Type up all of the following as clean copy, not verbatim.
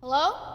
Hello?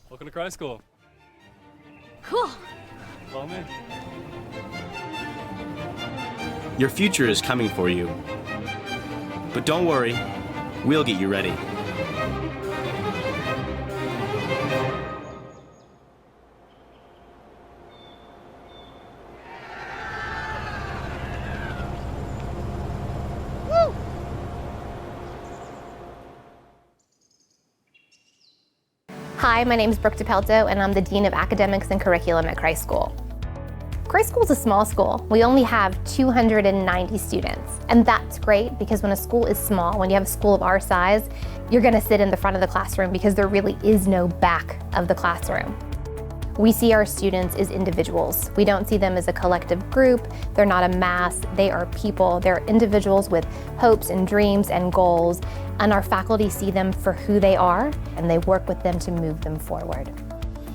Welcome to Cry School. Cool. Follow me. Your future is coming for you. But don't worry, we'll get you ready. Hi, my name is Brooke DePelto, and I'm the Dean of Academics and Curriculum at Cry School. Cry School is a small school. We only have 290 students, and that's great because when a school is small, when you have a school of our size, you're gonna sit in the front of the classroom because there really is no back of the classroom. We see our students as individuals. We don't see them as a collective group. They're not a mass, they are people. They're individuals with hopes and dreams and goals, and our faculty see them for who they are, and they work with them to move them forward.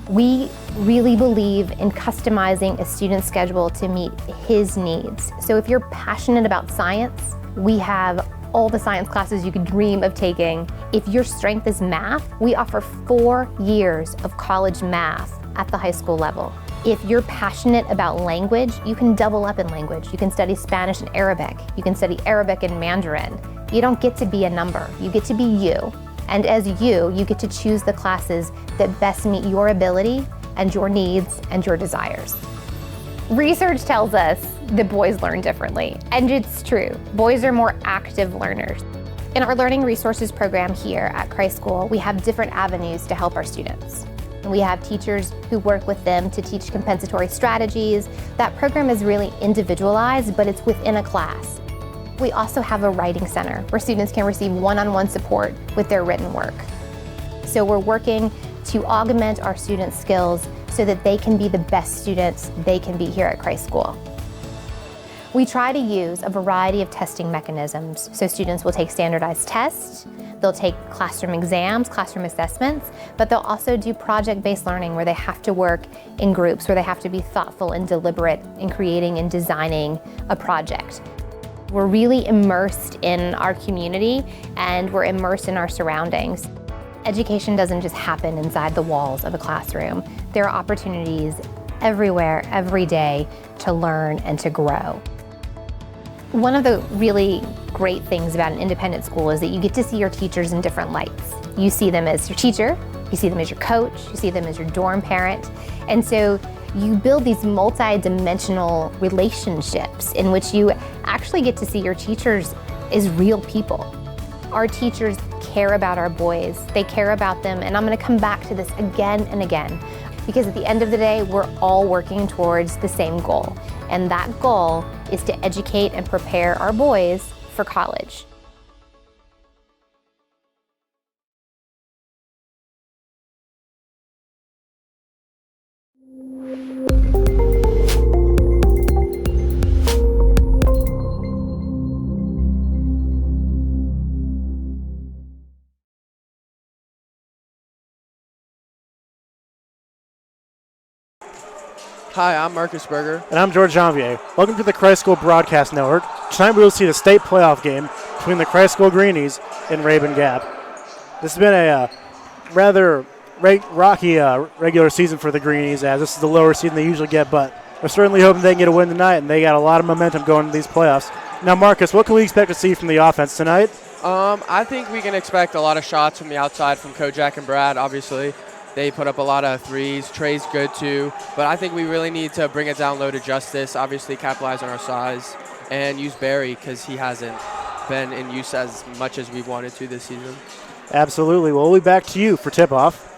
We really believe in customizing a student's schedule to meet his needs. So if you're passionate about science, we have all the science classes you could dream of taking. If your strength is math, we offer 4 years of college math at the high school level. If you're passionate about language, you can double up in language. You can study Spanish and Arabic. You can study Arabic and Mandarin. You don't get to be a number, you get to be you. And as you get to choose the classes that best meet your ability and your needs and your desires. Research tells us that boys learn differently, and it's true. Boys are more active learners. In our Learning Resources program here at Cry School, we have different avenues to help our students. We have teachers who work with them to teach compensatory strategies. That program is really individualized, but it's within a class. We also have a writing center where students can receive one-on-one support with their written work. So we're working to augment our students' skills so that they can be the best students they can be here at Cry School. We try to use a variety of testing mechanisms. So students will take standardized tests, they'll take classroom exams, classroom assessments, but they'll also do project-based learning where they have to work in groups, where they have to be thoughtful and deliberate in creating and designing a project. We're really immersed in our community and we're immersed in our surroundings. Education doesn't just happen inside the walls of a classroom. There are opportunities everywhere, every day to learn and to grow. One of the really great things about an independent school is that you get to see your teachers in different lights. You see them as your teacher, you see them as your coach, you see them as your dorm parent, and so you build these multi-dimensional relationships in which you actually get to see your teachers as real people. Our teachers care about our boys, they care about them, and I'm gonna come back to this again and again, because at the end of the day, we're all working towards the same goal, and that goal is to educate and prepare our boys for college. Hi, I'm Marcus Berger. And I'm George Janvier. Welcome to the Cry School Broadcast Network. Tonight we will see the state playoff game between the Cry School Greenies and Rabun Gap. This has been a rather rocky regular season for the Greenies, as this is the lower season they usually get, but we're certainly hoping they can get a win tonight, and they got a lot of momentum going into these playoffs. Now, Marcus, what can we expect to see from the offense tonight? I think we can expect a lot of shots from the outside from Kojak and Brad, obviously. They put up a lot of threes. Trey's good too. But I think we really need to bring it down low to Justice, obviously capitalize on our size, and use Barry because he hasn't been in use as much as we wanted to this season. Absolutely. Well, we'll be back to you for tip-off.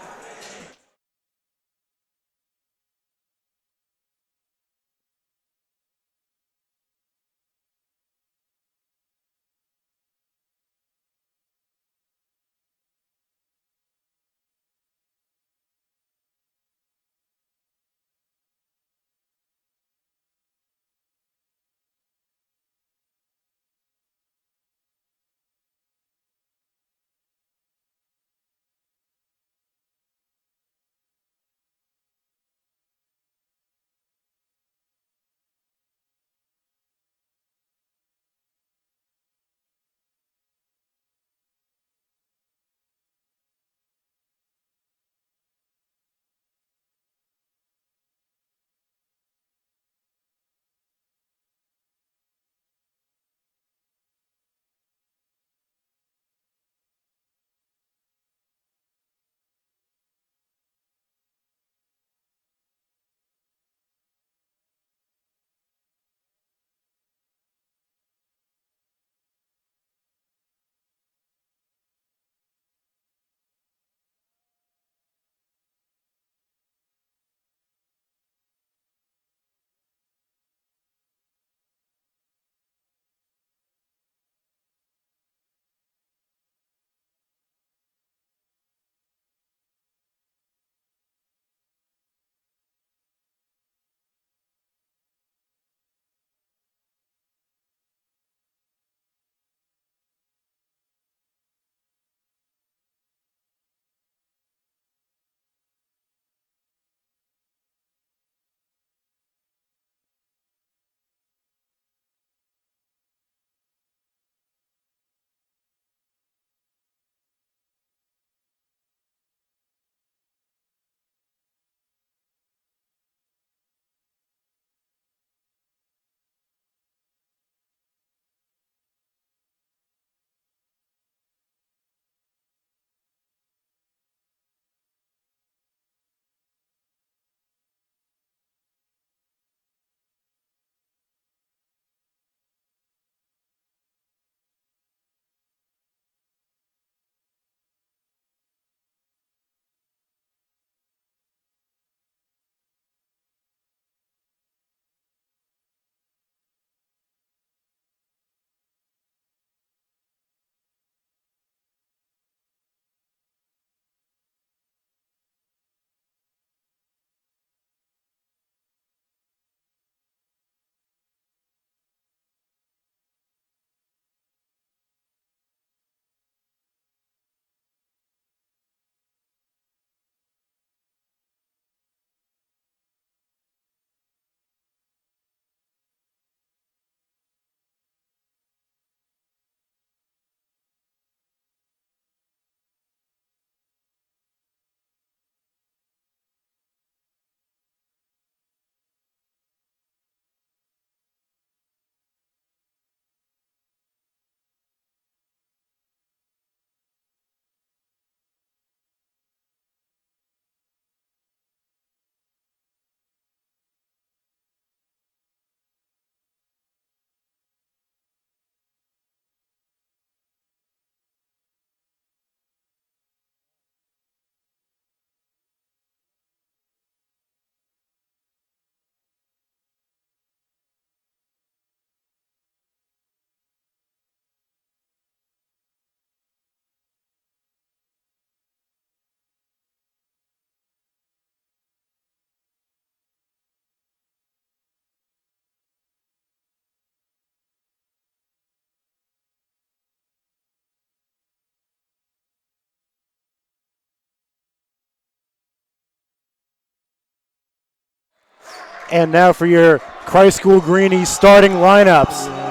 And now for your Christ School Greenies starting lineups.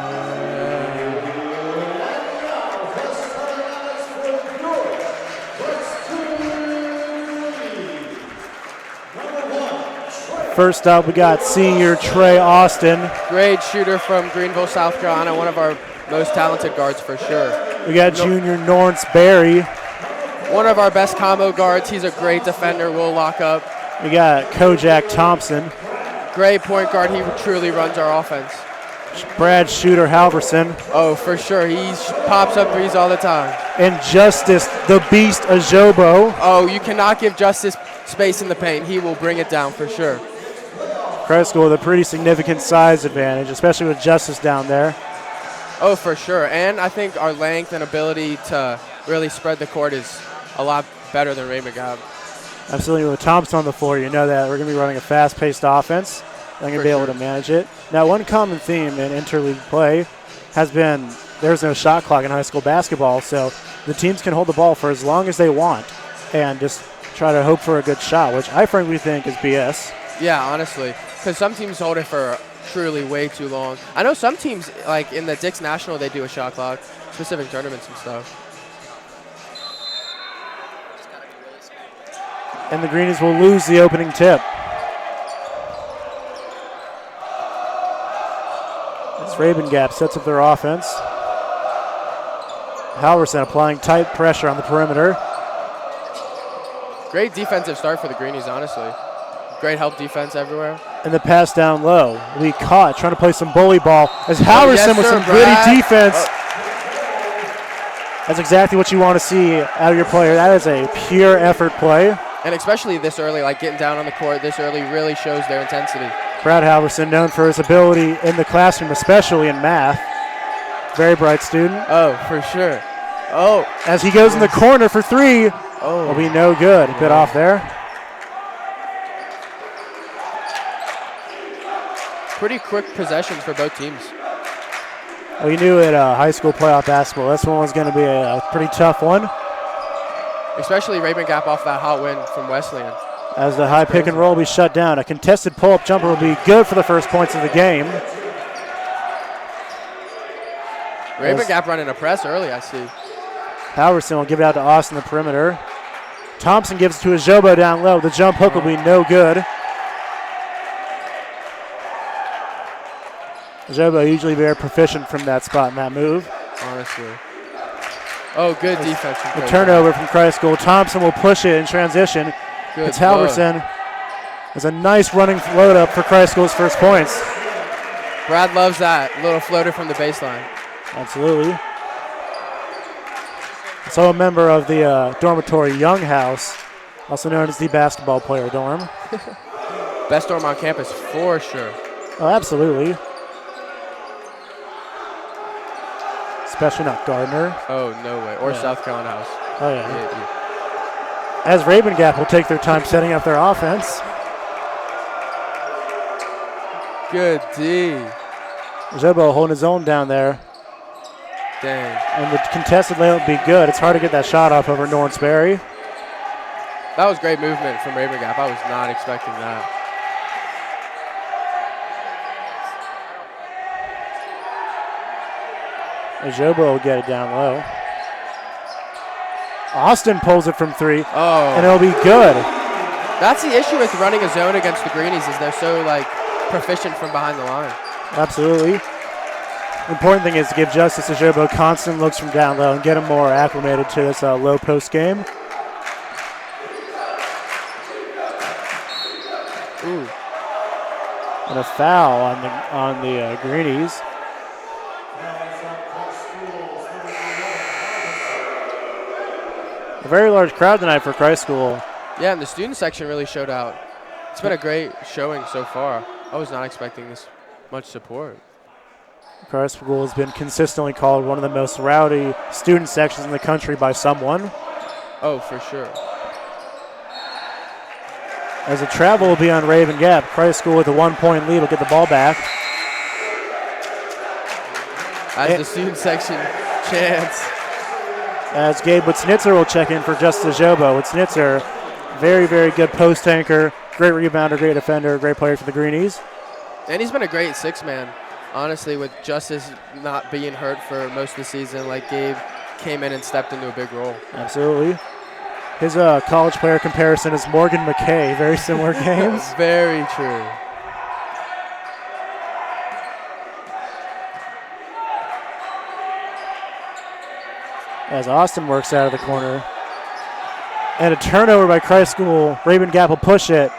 First up, we got senior Trey Austin. Great shooter from Greenville, South Carolina, one of our most talented guards for sure. We got junior Norrance Berry. One of our best combo guards. He's a great defender. We'll lock up. We got Kojak Thompson. Great point guard. He truly runs our offense. Brad Shooter Halverson. Oh, for sure. He pops up threes all the time. And Justice the Beast Ajobo. Oh, you cannot give Justice space in the paint. He will bring it down for sure. Christ School with a pretty significant size advantage, especially with Justice down there. Oh, for sure. And I think our length and ability to really spread the court is a lot better than Raymond Gap. Absolutely. With Thompson on the floor, you know that we're going to be running a fast-paced offense. They're going to be able to manage it. Now, one common theme in interleague play has been there's no shot clock in high school basketball, so the teams can hold the ball for as long as they want and just try to hope for a good shot, which I frankly think is BS. Yeah, honestly, because some teams hold it for truly way too long. I know some teams, like in the Dix National, they do a shot clock, specific tournaments and stuff. And the Greenies will lose the opening tip. As Rabun Gap sets up their offense. Halverson applying tight pressure on the perimeter. Great defensive start for the Greenies, honestly. Great help defense everywhere. And the pass down low. We caught trying to play some bully ball as Halverson with some gritty defense. That's exactly what you want to see out of your player. That is a pure effort play. And especially this early, like getting down on the court this early really shows their intensity. Brad Halverson, known for his ability in the classroom, especially in math. Very bright student. Oh, for sure. Oh. As he goes in the corner for three. Oh. Will be no good. Bit off there. Pretty quick possessions for both teams. Well, you knew at high school playoff basketball, this one was going to be a pretty tough one. Especially Rabun Gap off that hot win from Wesleyan. As the high pick and roll will be shut down. A contested pull-up jumper will be good for the first points of the game. Rabun Gap running a press early, I see. Halverson will give it out to Austin the perimeter. Thompson gives it to Ajobo down low. The jump hook will be no good. Ajobo usually very proficient from that spot in that move. Honestly. Oh, good defense. The turnover from Christ School. Thompson will push it in transition. Good it's Halverson. There's a nice running float up for Christ School's first points. Brad loves that little floater from the baseline. Absolutely. So a member of the dormitory Young House, also known as the basketball player dorm. Best dorm on campus for sure. Oh, absolutely. Especially not Gardner. Oh, no way. Or South Carolina House. Oh, yeah. As Rabun Gap will take their time setting up their offense. Good D. Zobo holding his own down there. Dang. And the contested layup will be good. It's hard to get that shot off over Norrance Berry. That was great movement from Rabun Gap. I was not expecting that. Ajobo will get it down low. Austin pulls it from three, and it'll be good. That's the issue with running a zone against the Greenies is they're so proficient from behind the line. Absolutely. The important thing is to give Justice Ajobo constant looks from down low and get him more acclimated to this low post game. Ooh. And a foul on the Greenies. A very large crowd tonight for Christ School. Yeah, and the student section really showed out. It's been a great showing so far. I was not expecting this much support. Christ School has been consistently called one of the most rowdy student sections in the country by someone. Oh, for sure. As the travel will be on Rabun Gap, Christ School with a 1-point lead will get the ball back. As the student section chants. As Gabe Witznitzer will check in for Justice Ajobo. Witznitzer, very, very good post tanker, great rebounder, great defender, great player for the Greenies. And he's been a great six-man, honestly, with Justice not being hurt for most of the season. Gabe came in and stepped into a big role. Absolutely. His college player comparison is Morgan McKay. Very similar games. Very true. As Austin works out of the corner. And a turnover by Christ School. Rabun Gap will push it.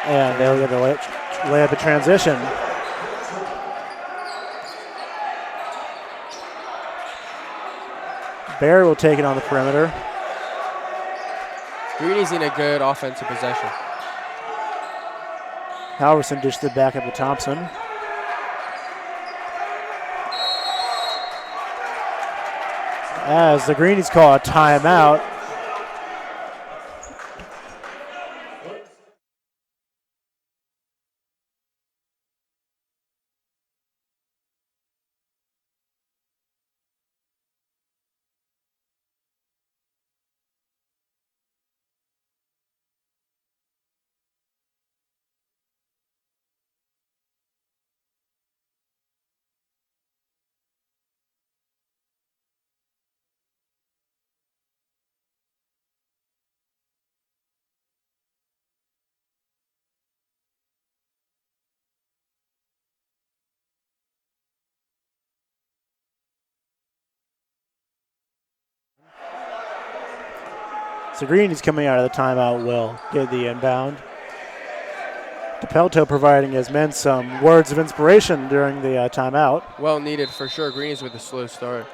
And they'll get the layup in transition. Barry will take it on the perimeter. Greenie's in a good offensive possession. Halverson dished it back up to Thompson. As the Greenies call a timeout. So Greenies coming out of the timeout will get the inbound. DePelto providing his men some words of inspiration during the timeout. Well needed for sure. Greenies with a slow start.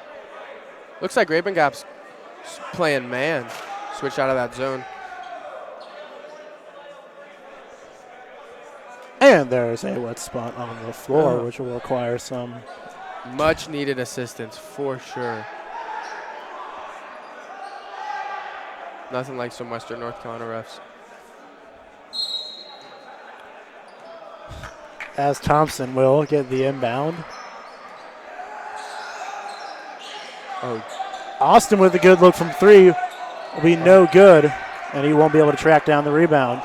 Looks like Rabun Gap's playing man. Switch out of that zone. And there's a wet spot on the floor, which will require some much needed assistance for sure. Nothing like some Western North Carolina refs. As Thompson will get the inbound. Oh, Austin with a good look from three will be no good, and he won't be able to track down the rebound.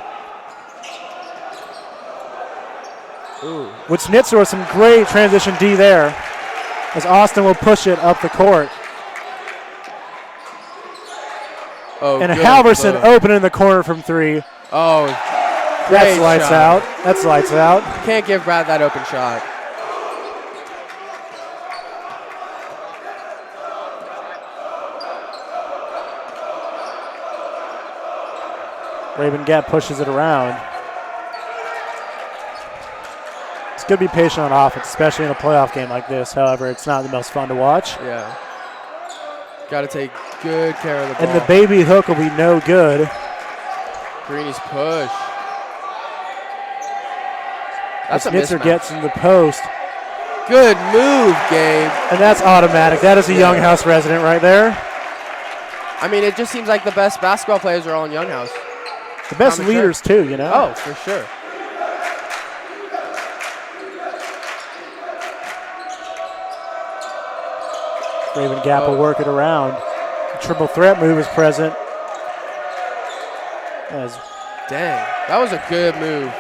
ooh. With Schnitzer with some great transition D there, as Austin will push it up the court. Oh, And good Halverson flow. open in the corner from three. Oh, That's great lights shot. out. That's lights out. Can't give Brad that open shot. Rabun Gap pushes it around. It's good to be patient on offense, especially in a playoff game like this. However, it's not the most fun to watch. Yeah. Got to take good care of the ball. And the baby hook will be no good. Greenie's push. That's a Schnitzer mismatch. gets in the post, Good move, Gabe. and that's automatic. That is a Young House resident right there. I mean, it just seems like the best basketball players are all in Young House. The best Common leaders, too, you know? Oh, for sure. Rabun Gap will work it around. The triple threat move is present. As Dang, that was a good move.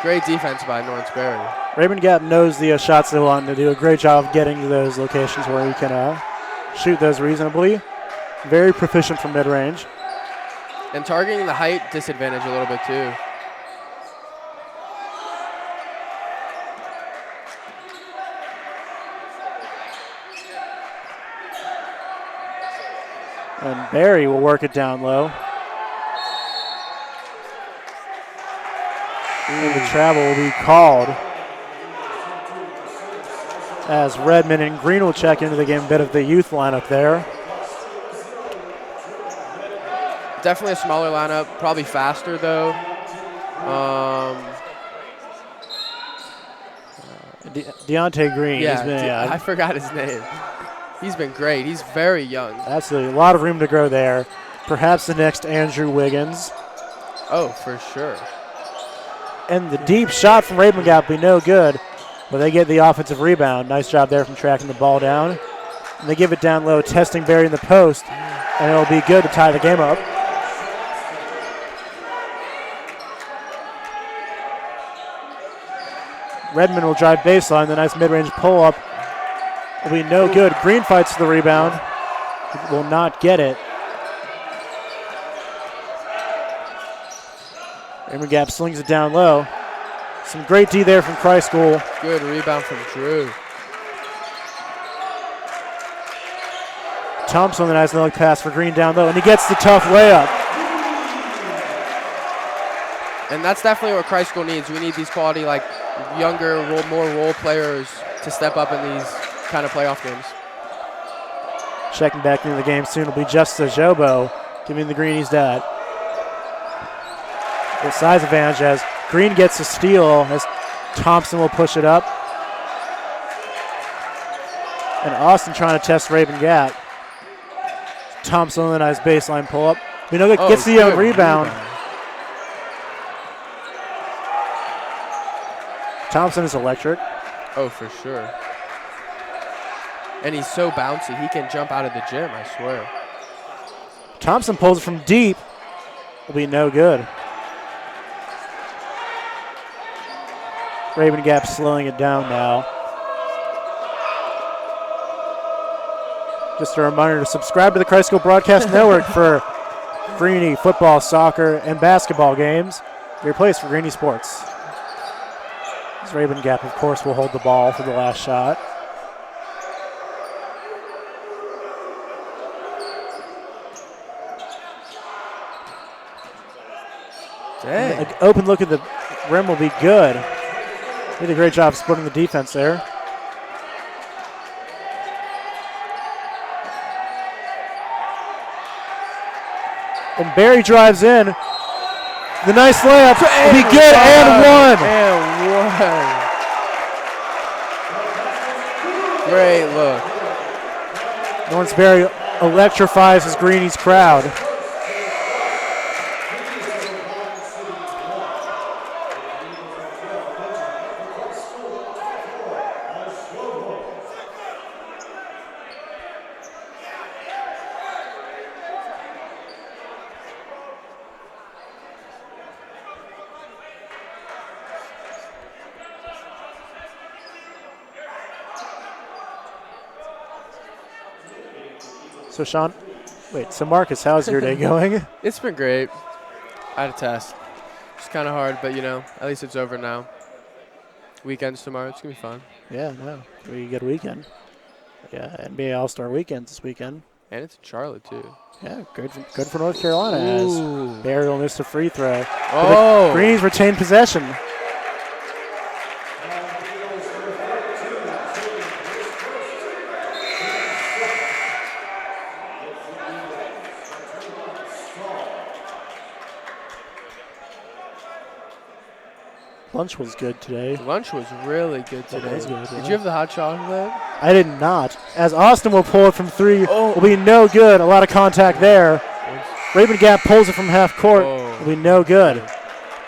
Great defense by Lawrence Berry. Rabun Gap knows the shots they want to do a great job of getting to those locations where he can shoot those reasonably. Very proficient from mid-range. And targeting the height disadvantage a little bit too. And Barry will work it down low. And the travel will be called as Redmond and Green will check into the game. A bit of the youth lineup there. Definitely a smaller lineup, probably faster though. Deontay Green. Yeah, He's been, I forgot his name. He's been great. He's very young. absolutely a lot of room to grow there. Perhaps the next Andrew Wiggins. Oh, for sure. And the deep shot from Rabun Gap will be no good, but they get the offensive rebound. Nice job there from tracking the ball down. And they give it down low, testing Barry in the post, and it'll be good to tie the game up. Redmond will drive baseline. The nice mid-range pull-up will be no good. Green fights the rebound. Will not get it. Raymond Gap slings it down low. Some great D there from Christ School. Good rebound from Drew. Thompson with a nice little pass for Green down low, and he gets the tough layup. And that's definitely what Christ School needs. We need these quality, like, younger, more role players to step up in these kind of playoff games. Checking back into the game soon will be Justice Jobo, giving the Greenies that. The size advantage as Green gets a steal as Thompson will push it up. And Austin trying to test Raven Gap. Thompson with a nice baseline pull up. We know that gets the rebound. Thompson is electric. Oh, for sure. And he's so bouncy, he can jump out of the gym, I swear. Thompson pulls it from deep. Will be no good. Raven Gap slowing it down now. Just a reminder to subscribe to the Christ School Broadcast Network for Greenie football, soccer, and basketball games. Your place for Greenie sports. As Raven Gap, of course, will hold the ball for the last shot. Dang. An open look at the rim will be good. Did a great job splitting the defense there. And Barry drives in. The nice layup will be good and one. And one. Great look. Lawrence Barry electrifies his Greenies crowd. So so Marcus, how's your day going? It's been great. I had a test. It's kind of hard, but, you know, at least it's over now. Weekends tomorrow. It's going to be fun. Yeah, no. Pretty good weekend. Yeah, NBA All-Star weekend this weekend. And it's in Charlotte, too. Yeah, good for North Carolina as Barry will miss a free throw. Oh! The Greenies retain possession. Lunch was good today. Lunch was really good today. was good, Did yeah. you have the hot chocolate? I did not. As Austin will pull it from three, will be no good. A lot of contact there. Raven Gap pulls it from half court. Will be no good.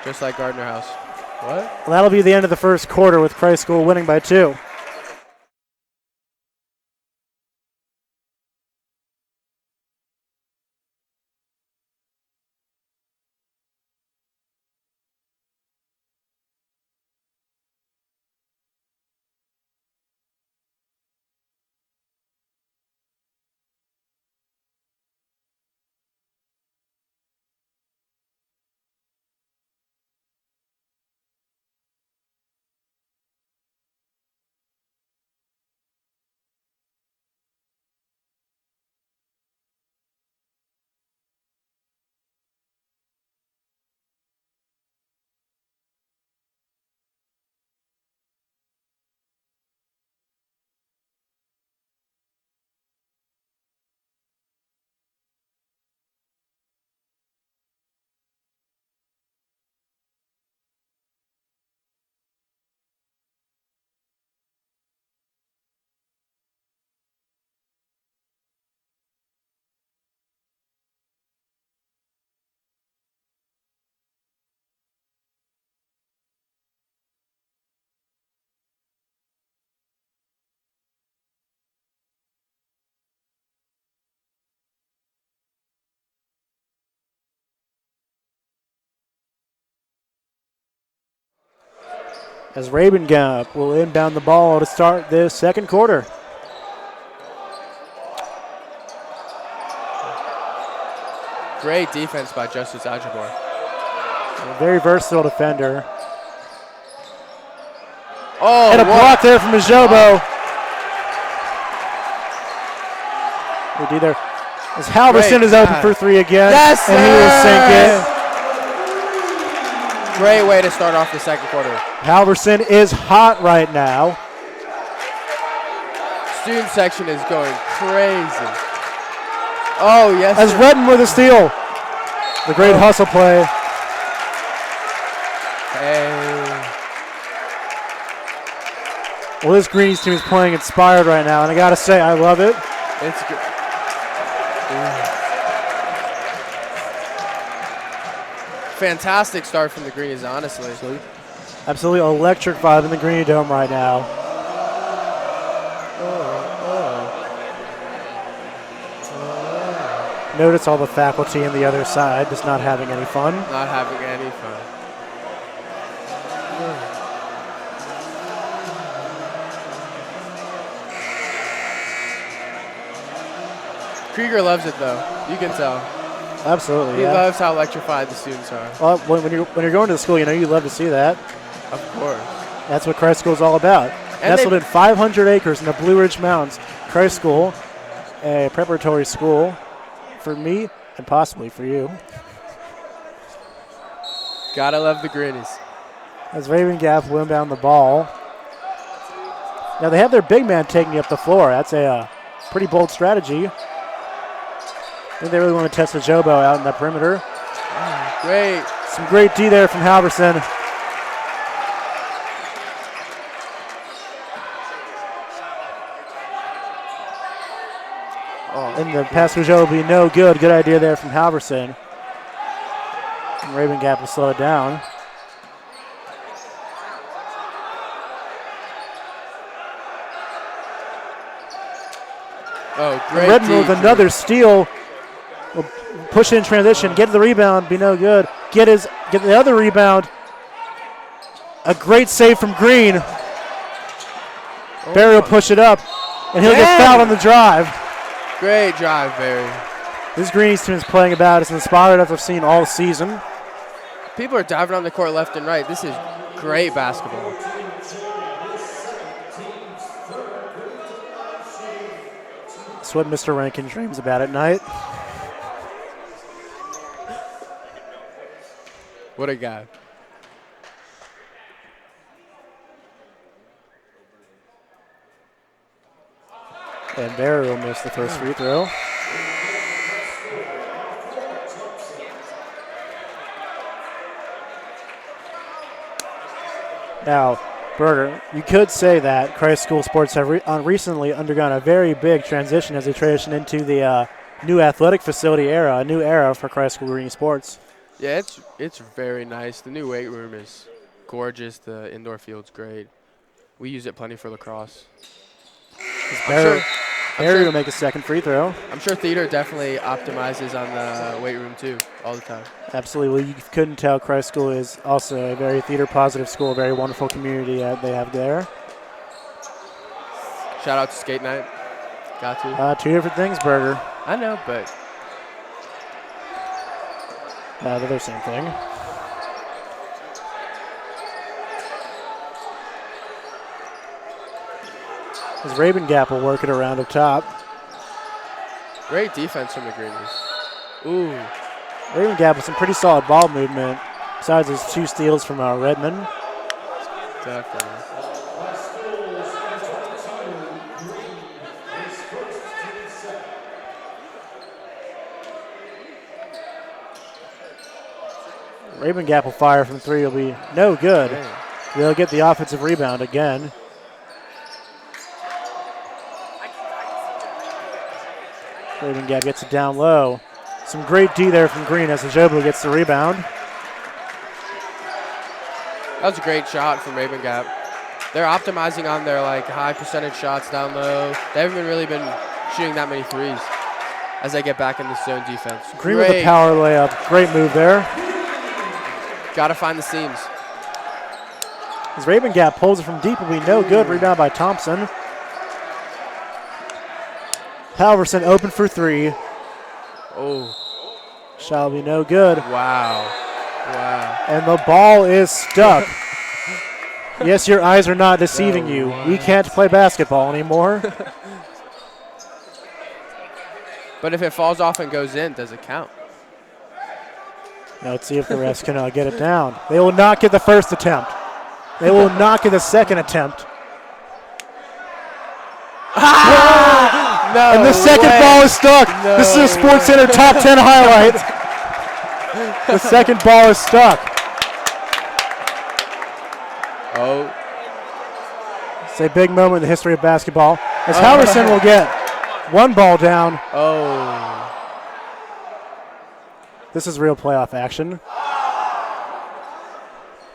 Just like Gardner House. What? Well, that'll be the end of the first quarter with Christ School winning by 2. As Raven Gap will inbound the ball to start this second quarter. Great defense by Justice Ajibor. A very versatile defender. Oh, And a block there from Majobo. Good D there. As Halverson is open for three again. Yes, and he will sink it. Great way to start off the second quarter. Halverson is hot right now. Student section is going crazy. Oh, yes. As Redden with a steal. The great hustle play. Hey. Well, this Greenies team is playing inspired right now, and I got to say, I love it. It's good. Fantastic start from the Greenies, honestly. Absolutely electric vibe in the Greenie Dome right now. Notice all the faculty on the other side just not having any fun. Not having any fun. Krieger loves it, though. You can tell. Absolutely, He yeah. loves how electrified the students are. Well, when you're going to the school, you know you love to see that. Of course. That's what Christ School is all about. Nestled in 500 acres in the Blue Ridge Mountains, Christ School, a preparatory school for me and possibly for you. Gotta love the Greenies. As Raven Gap will inbound the ball. Now they have their big man taking up the floor. That's a pretty bold strategy. I think they really want to test the Jobo out in the perimeter. Oh, great. Some great D there from Halverson. And the pass to Jobo will be no good. Good idea there from Halverson. And Raven Gap will slow it down. Oh, great. Redden with another steal. Will push in transition, get the rebound, be no good. Get the other rebound. A great save from Green. Barry will push it up, and he'll get fouled on the drive. Great drive, Barry. This Greenies team is playing about as inspired as I've seen all season. People are diving on the court left and right. This is great basketball. That's what Mr. Rankin dreams about at night. What a guy. And Barry will miss the first free throw. Now, Berger, you could say that Christ School Sports have recently undergone a very big transition as they transition into the new athletic facility era, a new era for Christ School Green Sports. Yeah, it's very nice. The new weight room is gorgeous. The indoor field's great. We use it plenty for lacrosse. Barry will make a second free throw. I'm sure theater definitely optimizes on the weight room too, all the time. Absolutely. You couldn't tell Christ School is also a very theater-positive school, a very wonderful community they have there. Shout out to skate night. Got to. Two different things, Berger. I know, but they're the same thing. As Raven Gap will work it around up top. great defense from the Greenies. Ooh. Raven Gap with some pretty solid ball movement, besides his two steals from Redmond. Definitely. Raven Gap will fire from three. Will be no good. Yeah. They'll get the offensive rebound again. Raven Gap gets it down low. Some great D there from Green as Ajobu gets the rebound. That was a great shot from Raven Gap. They're optimizing on their high percentage shots down low. They haven't really been shooting that many threes as they get back in the zone defense. Green with a power layup. Great move there. Got to find the seams. As Raven Gap pulls it from deep, will be no good. Rebound by Thompson. Halverson open for three. Oh. Shall be no good. Wow. Wow. And the ball is stuck. Yes, your eyes are not deceiving you. We can't play basketball anymore. But if it falls off and goes in, does it count? Now let's see if the refs can get it down. They will not get the first attempt. They will not get the second attempt. No. And the second ball is stuck. No this is a Sports Center top 10 highlight. The second ball is stuck. Oh. It's a big moment in the history of basketball. As Halverson will get one ball down. Oh. This is real playoff action.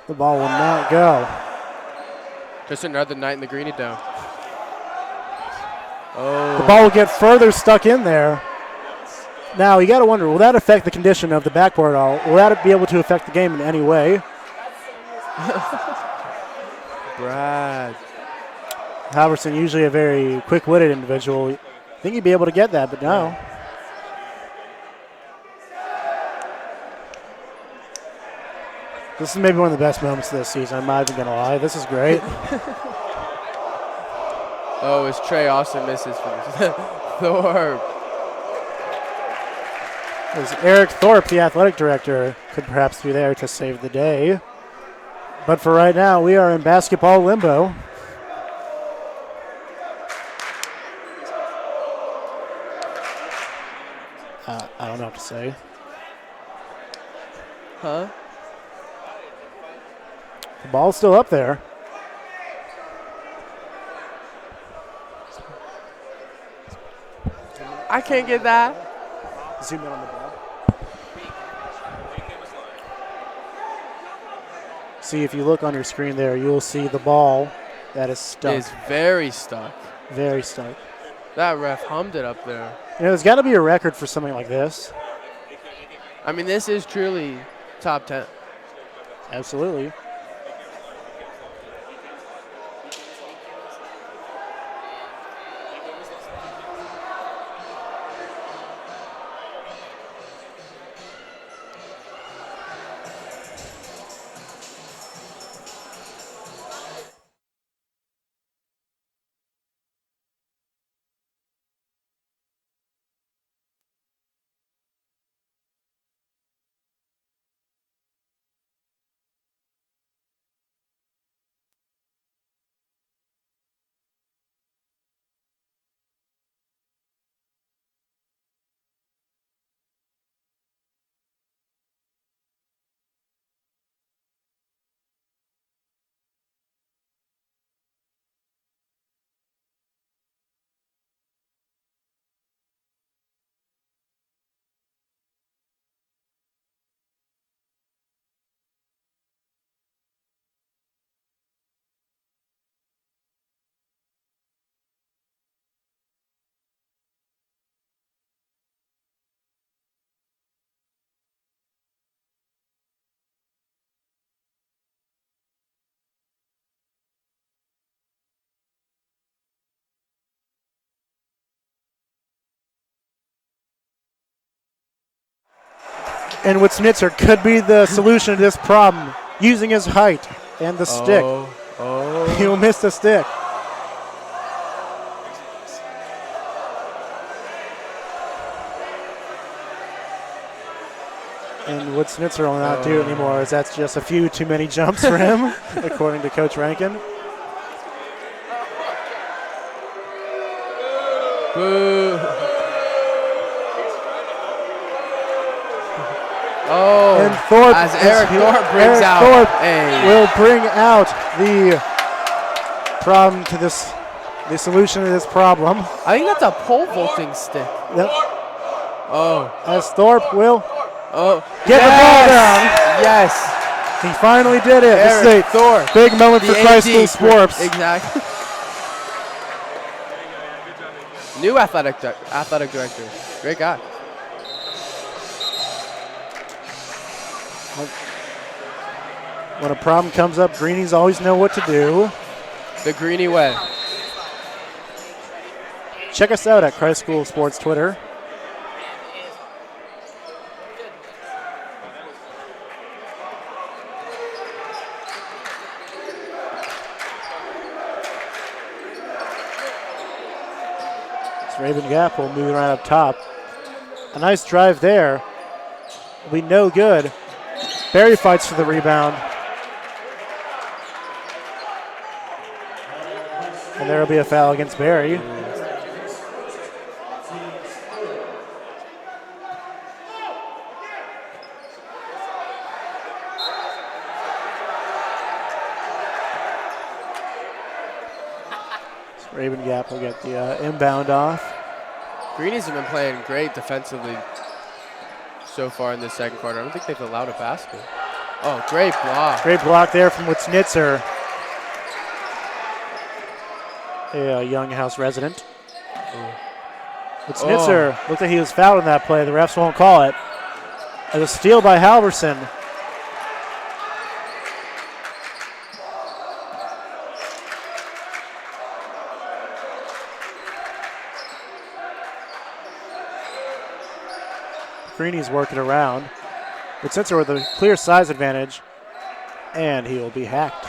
The ball will not go. Just another night in the Greenie Dome. Oh. The ball will get further stuck in there. Now, you got to wonder, will that affect the condition of the backboard at all? Will that be able to affect the game in any way? Brad. Halverson, usually a very quick-witted individual. I think he'd be able to get that, but no. This is maybe one of the best moments of this season. I'm not even going to lie. This is great. Oh, as Trey Austin misses from Thorpe. As Eric Thorpe, the athletic director, could perhaps be there to save the day. But for right now, we are in basketball limbo. I don't know what to say. Huh? The ball's still up there. I can't get that. Zoom in on the ball. See, if you look on your screen there, you'll see the ball that is stuck. It's very stuck. Very stuck. That ref hummed it up there. You know, there's got to be a record for something like this. I mean, this is truly top 10. Absolutely. And Witznitzer could be the solution to this problem, using his height and the stick. Oh. He'll miss the stick. And Witznitzer will not do it anymore, as that's just a few too many jumps for him, according to Coach Rankin. Boo. Oh, And Thorpe, as Eric Thorpe brings Eric out Thorpe a will bring out the problem to this, the solution to this problem. I think that's a pole vaulting stick. Yep. Oh, As Thorpe will get the ball down. Yes, He finally did it. Eric This is a Thorpe, big moment for the Christ AD School Sports. Exactly. New athletic director. Great guy. When a problem comes up, Greenies always know what to do. The Greenie way. Check us out at Christ School Sports Twitter. Rabun Gap will move around up top. A nice drive there. Will be no good. Barry fights for the rebound. And there will be a foul against Barry. Rabun Gap will get the inbound off. Greenies have been playing great defensively so far in this second quarter. I don't think they've allowed a basket. Oh, great block. Great block there from Witznitzer, a Younghouse resident. Witznitzer looked like he was fouled in that play. The refs won't call it. As a steal by Halverson. Greeny's working around. Witznitzer with a clear size advantage, and he will be hacked.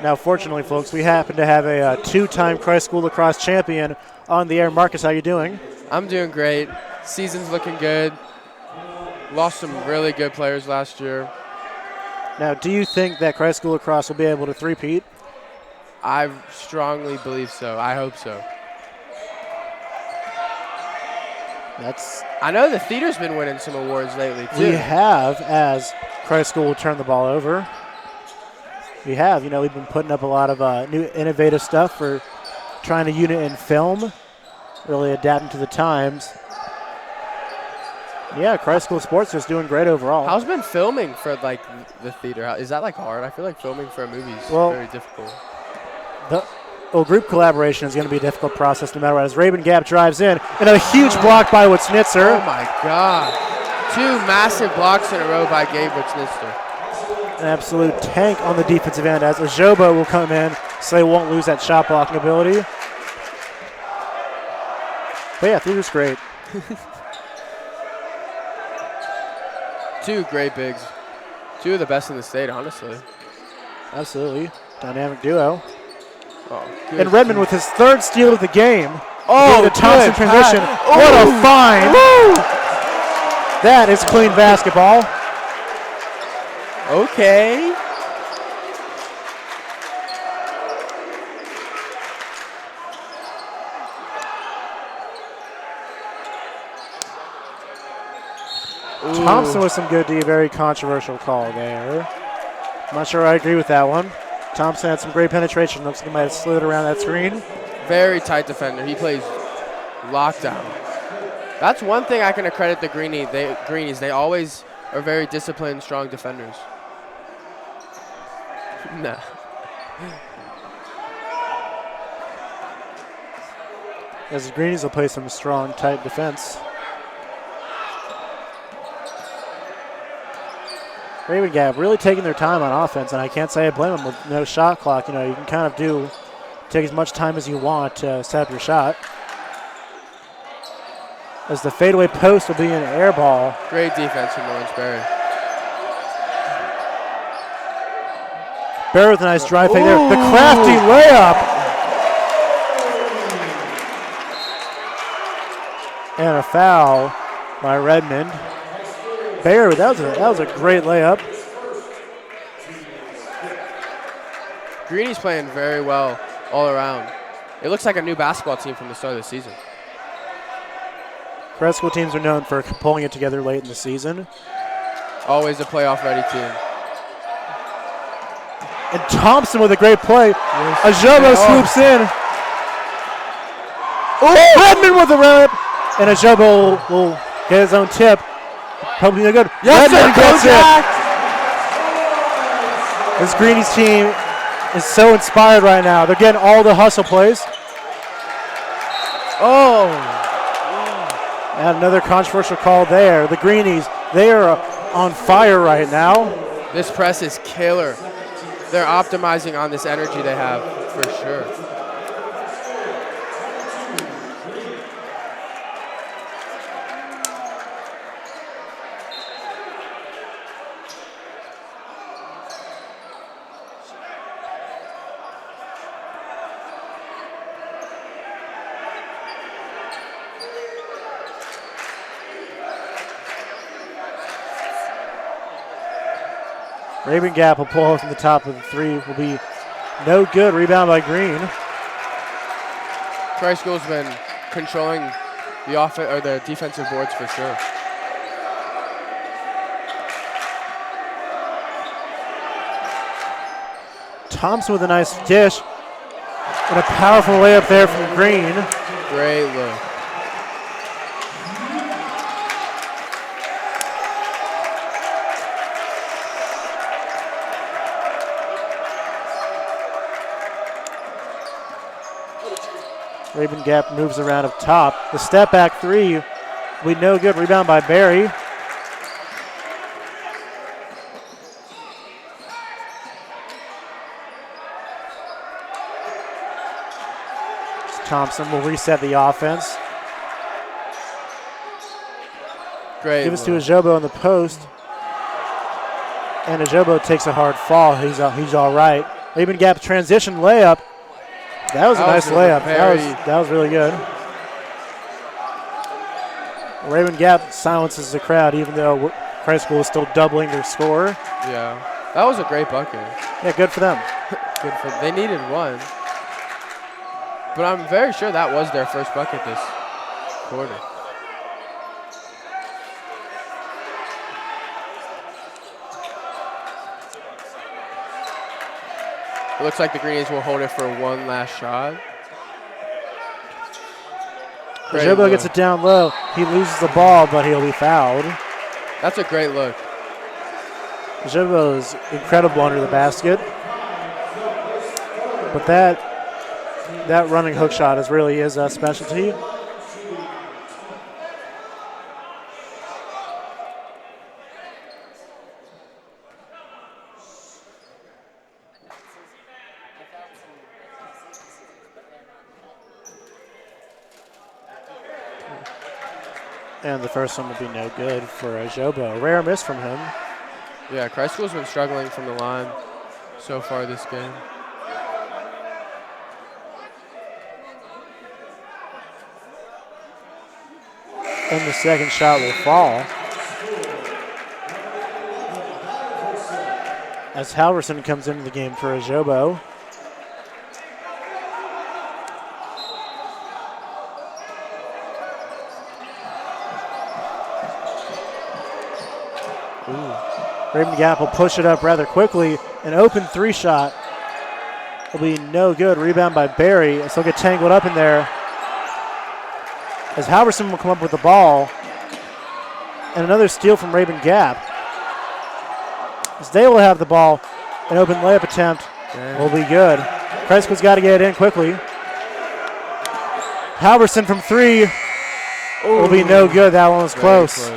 Now, fortunately, folks, we happen to have a two-time Christ School lacrosse champion on the air. Marcus, how you doing? I'm doing great. Season's looking good. Lost some really good players last year. Now, do you think that Christ School lacrosse will be able to three-peat? I strongly believe so. I hope so. I know the theater's been winning some awards lately, too. We have, as Christ School will turn the ball over. We have. You know, we've been putting up a lot of new innovative stuff for trying to unit in film, really adapting to the times. Yeah, Christ School Sports is doing great overall. How's been filming for, like, the theater? Is that, like, hard? I feel like filming for a movie is very difficult. Group collaboration is going to be a difficult process no matter what. As Rabun Gap drives in, and a huge block by Witznitzer. Oh, my God. Two massive blocks in a row by Gabe Witznitzer. An absolute tank on the defensive end as Ajobo will come in, so they won't lose that shot blocking ability. But yeah, theater's great. Two great bigs. Two of the best in the state, honestly. Absolutely. Dynamic duo. Oh, and Redmond with his third steal of the game. Oh, the Thompson transition. Oh. What a find. Woo. That is clean basketball. Okay. Thompson with some good D, very controversial call there. I'm not sure I agree with that one. Thompson had some great penetration. Looks like he might have slid around that screen. Very tight defender. He plays lockdown. That's one thing I can accredit the Greenies. They always are very disciplined, strong defenders. Nah. As the Greenies will play some strong, tight defense. Rabun Gap really taking their time on offense, and I can't say I blame them with no shot clock. You know, you can kind of take as much time as you want to set up your shot. As the fadeaway post will be an air ball. Great defense from Lawrence Berry. Berry with a nice drive fake there. The crafty layup. And a foul by Redmond. Barry, that was a great layup. Greeny's playing very well all around. It looks like a new basketball team from the start of the season. Christ School teams are known for pulling it together late in the season. Always a playoff-ready team. And Thompson with a great play. Ajobo swoops in. Redmond with a layup. And Ajobo will get his own tip. Probably no good. Yes, Redmond gets it. This Greenies team is so inspired right now. They're getting all the hustle plays. Oh. And another controversial call there. The Greenies, they are on fire right now. This press is killer. They're optimizing on this energy they have, for sure. Rabun Gap will pull from the top of the three. Will be no good. Rebound by Green. Christ School's been controlling the defensive boards for sure. Thompson with a nice dish. And a powerful layup there from Green. Great look. Rabun Gap moves around up top. The step back three will be no good. Rebound by Barry. Thompson will reset the offense. Great. Give us to Ajobo in the post. And Ajobo takes a hard fall. He's all right. Rabun Gap transition layup. That was a nice layup. That was really good. Rabun Gap silences the crowd, even though Christ School is still doubling their score. Yeah, that was a great bucket. Yeah, good for them. Good for them. They needed one. But I'm very sure that was their first bucket this quarter. It looks like the Greenies will hold it for one last shot. Ajobo gets it down low. He loses the ball, but he'll be fouled. That's a great look. Ajobo is incredible under the basket. But that running hook shot really is a specialty. And the first one will be no good for Ajobo. Rare miss from him. Yeah, Christ School's been struggling from the line so far this game. And the second shot will fall. As Halverson comes into the game for Ajobo. Rabun Gap will push it up rather quickly. An open three shot will be no good. Rebound by Barry. So he'll get tangled up in there. As Halverson will come up with the ball. And another steal from Rabun Gap. As they will have the ball. An open layup attempt will be good. Christ School's got to get it in quickly. Halverson from three will be no good. That one was close.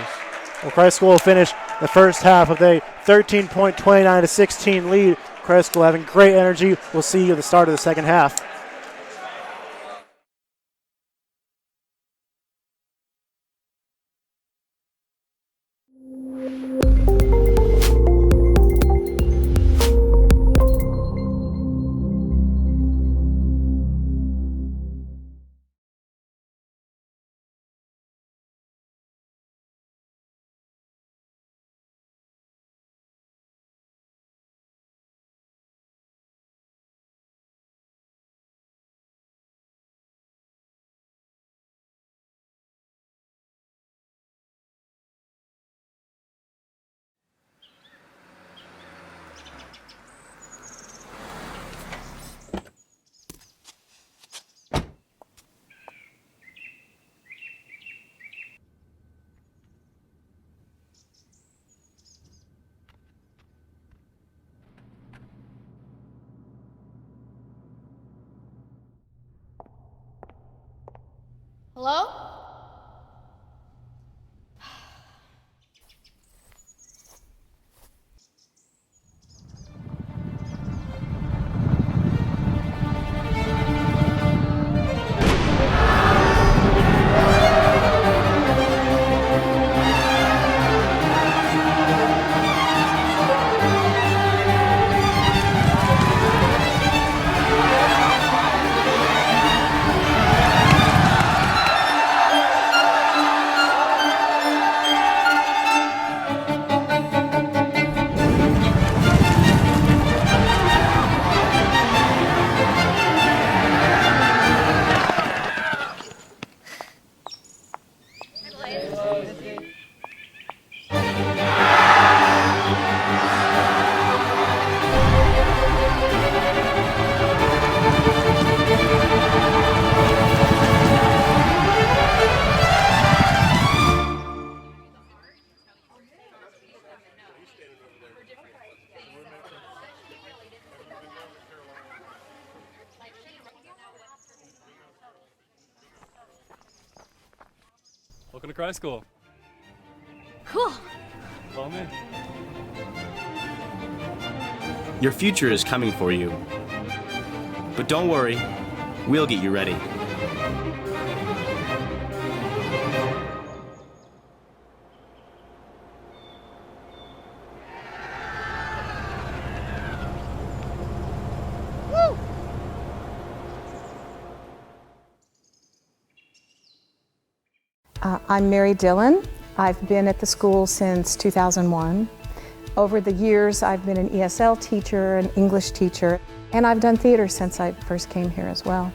Well, Christ School will finish the first half of a 13-point, 29-16 lead. Christ School having great energy. We'll see you at the start of the second half. Hello? Welcome to Christ School. Cool. Follow me. Your future is coming for you. But don't worry, we'll get you ready. I'm Mary Dillon. I've been at the school since 2001. Over the years, I've been an ESL teacher, an English teacher, and I've done theater since I first came here as well.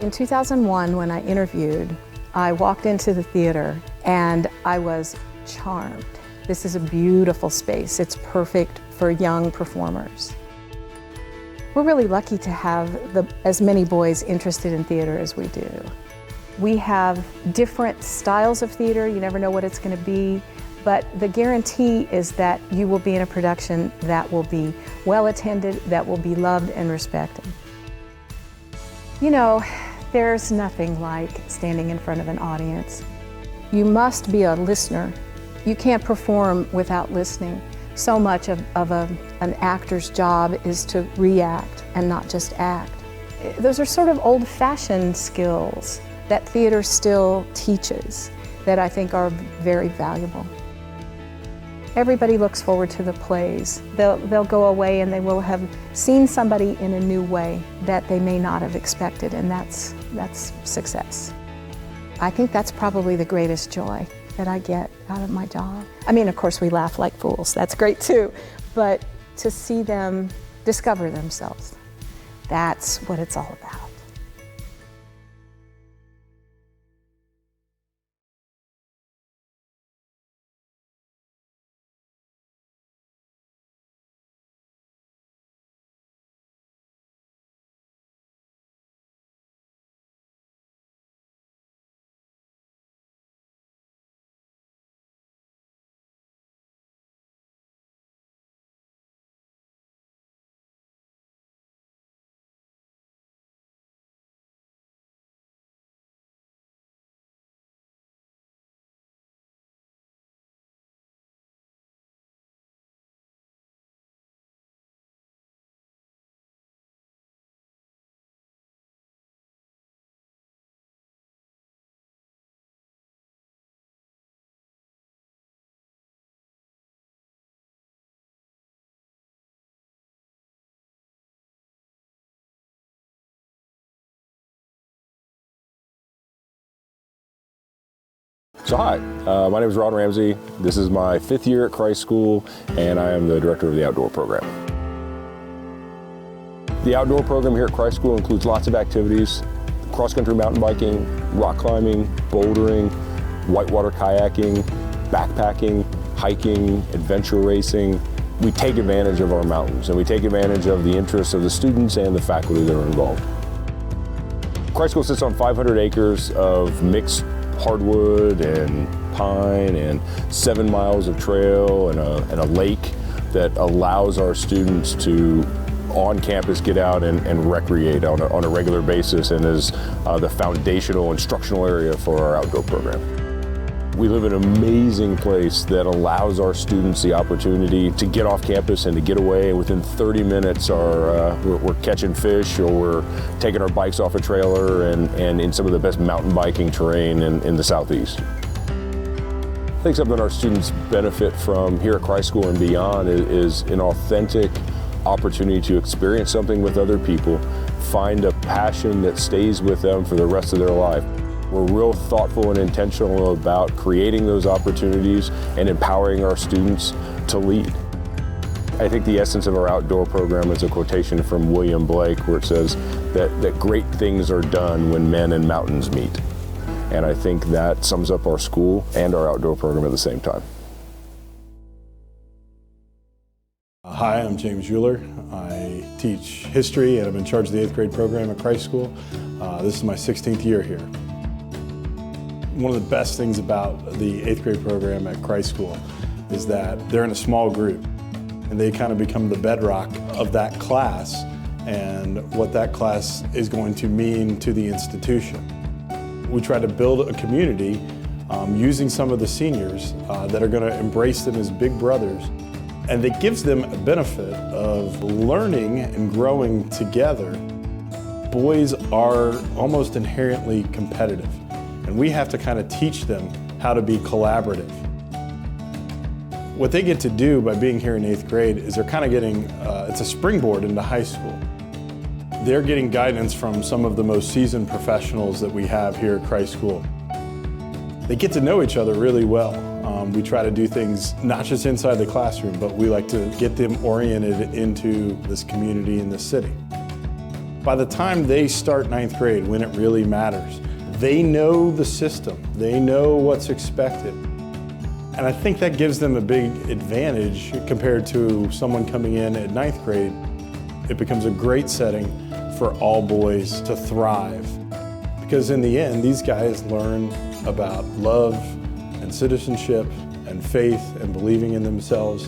In 2001, when I interviewed, I walked into the theater and I was charmed. This is a beautiful space. It's perfect for young performers. We're really lucky to have as many boys interested in theater as we do. We have different styles of theater. You never know what it's going to be, but the guarantee is that you will be in a production that will be well attended, that will be loved and respected. You know, there's nothing like standing in front of an audience. You must be a listener. You can't perform without listening. So much of an actor's job is to react and not just act. Those are sort of old-fashioned skills that theater still teaches that I think are very valuable. Everybody looks forward to the plays. They'll go away and they will have seen somebody in a new way that they may not have expected, and that's success. I think that's probably the greatest joy that I get out of my job. I mean, of course, we laugh like fools. That's great too. But to see them discover themselves, that's what it's all about. So hi, my name is Ron Ramsey. This is my 5th year at Christ School, and I am the director of the outdoor program. The outdoor program here at Christ School includes lots of activities: cross-country mountain biking, rock climbing, bouldering, whitewater kayaking, backpacking, hiking, adventure racing. We take advantage of our mountains, and we take advantage of the interests of the students and the faculty that are involved. Christ School sits on 500 acres of mixed hardwood and pine and 7 miles of trail and a lake that allows our students to on campus get out and recreate on a regular basis, and is the foundational instructional area for our outdoor program. We live in an amazing place that allows our students the opportunity to get off campus and to get away. Within 30 minutes we're catching fish, or we're taking our bikes off a trailer and in some of the best mountain biking terrain in the Southeast. I think something our students benefit from here at Christ School and beyond is an authentic opportunity to experience something with other people, find a passion that stays with them for the rest of their life. We're real thoughtful and intentional about creating those opportunities and empowering our students to lead. I think the essence of our outdoor program is a quotation from William Blake, where it says that great things are done when men and mountains meet. And I think that sums up our school and our outdoor program at the same time. Hi, I'm James Euler. I teach history and I'm in charge of the 8th grade program at Christ School. This is my 16th year here. One of the best things about the 8th grade program at Christ School is that they're in a small group, and they kind of become the bedrock of that class and what that class is going to mean to the institution. We try to build a community using some of the seniors that are going to embrace them as big brothers. And it gives them a benefit of learning and growing together. Boys are almost inherently competitive, and we have to kind of teach them how to be collaborative. What they get to do by being here in 8th grade is they're kind of getting, it's a springboard into high school. They're getting guidance from some of the most seasoned professionals that we have here at Christ School. They get to know each other really well. We try to do things not just inside the classroom, but we like to get them oriented into this community and this city. By the time they start 9th grade, when it really matters, they know the system, they know what's expected. And I think that gives them a big advantage compared to someone coming in at 9th grade. It becomes a great setting for all boys to thrive. Because in the end, these guys learn about love and citizenship and faith and believing in themselves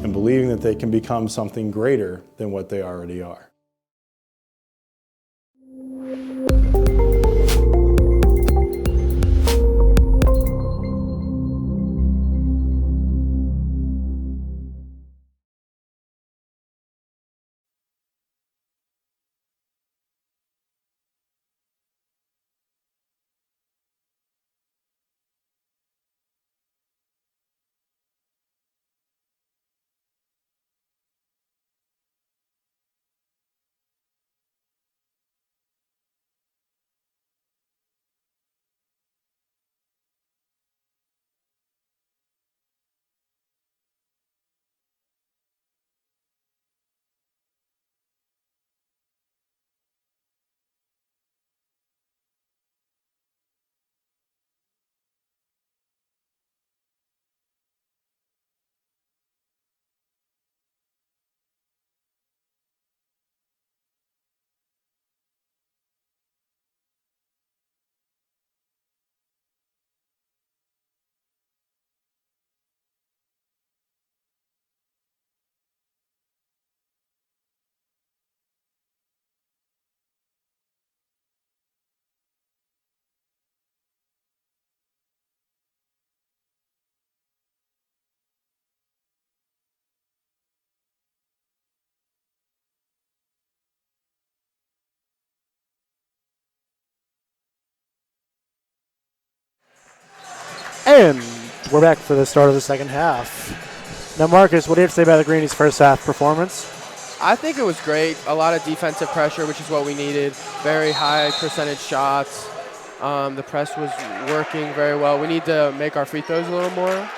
and believing that they can become something greater than what they already are. And we're back for the start of the second half. Now, Marcus, what do you have to say about the Greenies' first half performance? I think it was great. A lot of defensive pressure, which is what we needed. Very high percentage shots. The press was working very well. We need to make our free throws a little more.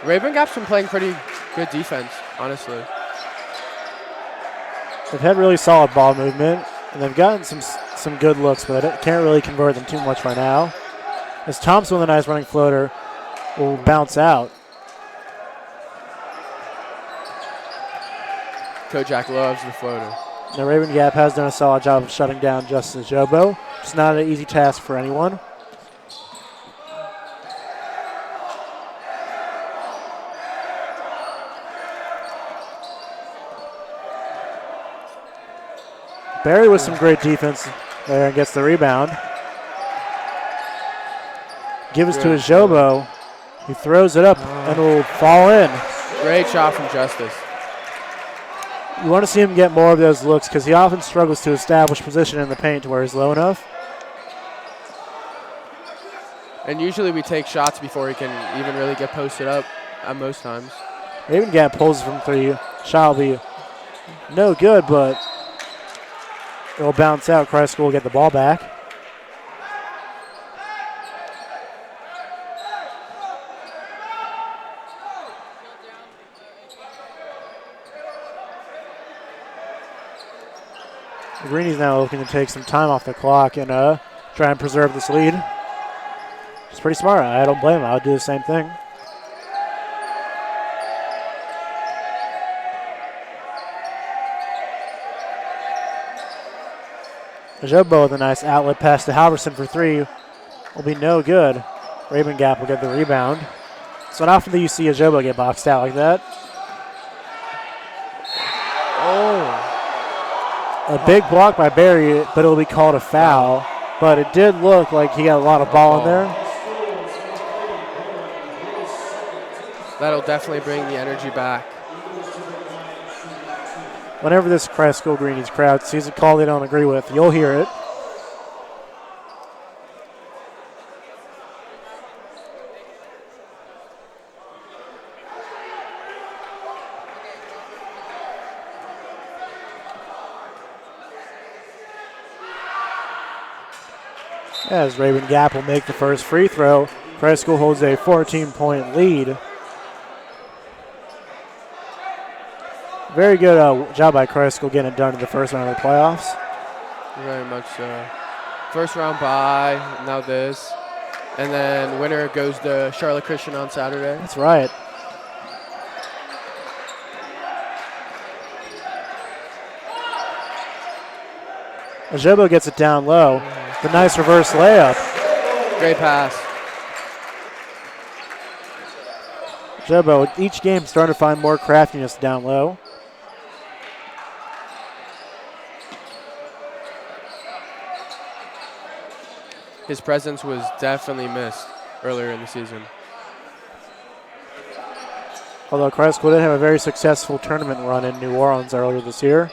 Rabun Gap's been playing pretty good defense, honestly. They've had really solid ball movement, and they've gotten some good looks, but I can't really convert them too much right now. As Thompson with a nice running floater will bounce out. Kojak loves the floater. Now Rabun Gap has done a solid job of shutting down Justin Jobo. It's not an easy task for anyone. Barry with some great defense there and gets the rebound. Gives it to his Jobo. He throws it up and will fall in. Great shot from Justice. You want to see him get more of those looks because he often struggles to establish position in the paint to where he's low enough. And usually we take shots before he can even really get posted up at most times. Rabun Gap pulls from three. Shot will be no good, but it'll bounce out. Christ School will get the ball back. The Greenies now looking to take some time off the clock and try and preserve this lead. It's pretty smart. I don't blame them. I would do the same thing. Jobo with a nice outlet pass to Halverson for three will be no good. Rabun Gap will get the rebound. So not often do you see a Jobo get boxed out like that. A big block by Barry, but it'll be called a foul. But it did look like he got a lot of ball in there. That'll definitely bring the energy back. Whenever this Christ School Greenies crowd sees a call they don't agree with, you'll hear it. As Rabun Gap will make the first free throw, Christ School holds a 14-point lead. Very good job by Christ School getting it done in the first round of the playoffs. Very much so. First round bye, now this. And then winner goes to Charlotte Christian on Saturday. That's right. Ajobo gets it down low. The nice reverse layup. Great pass. Ajobo, each game starting to find more craftiness down low. His presence was definitely missed earlier in the season. Although Christ School did have a very successful tournament run in New Orleans earlier this year.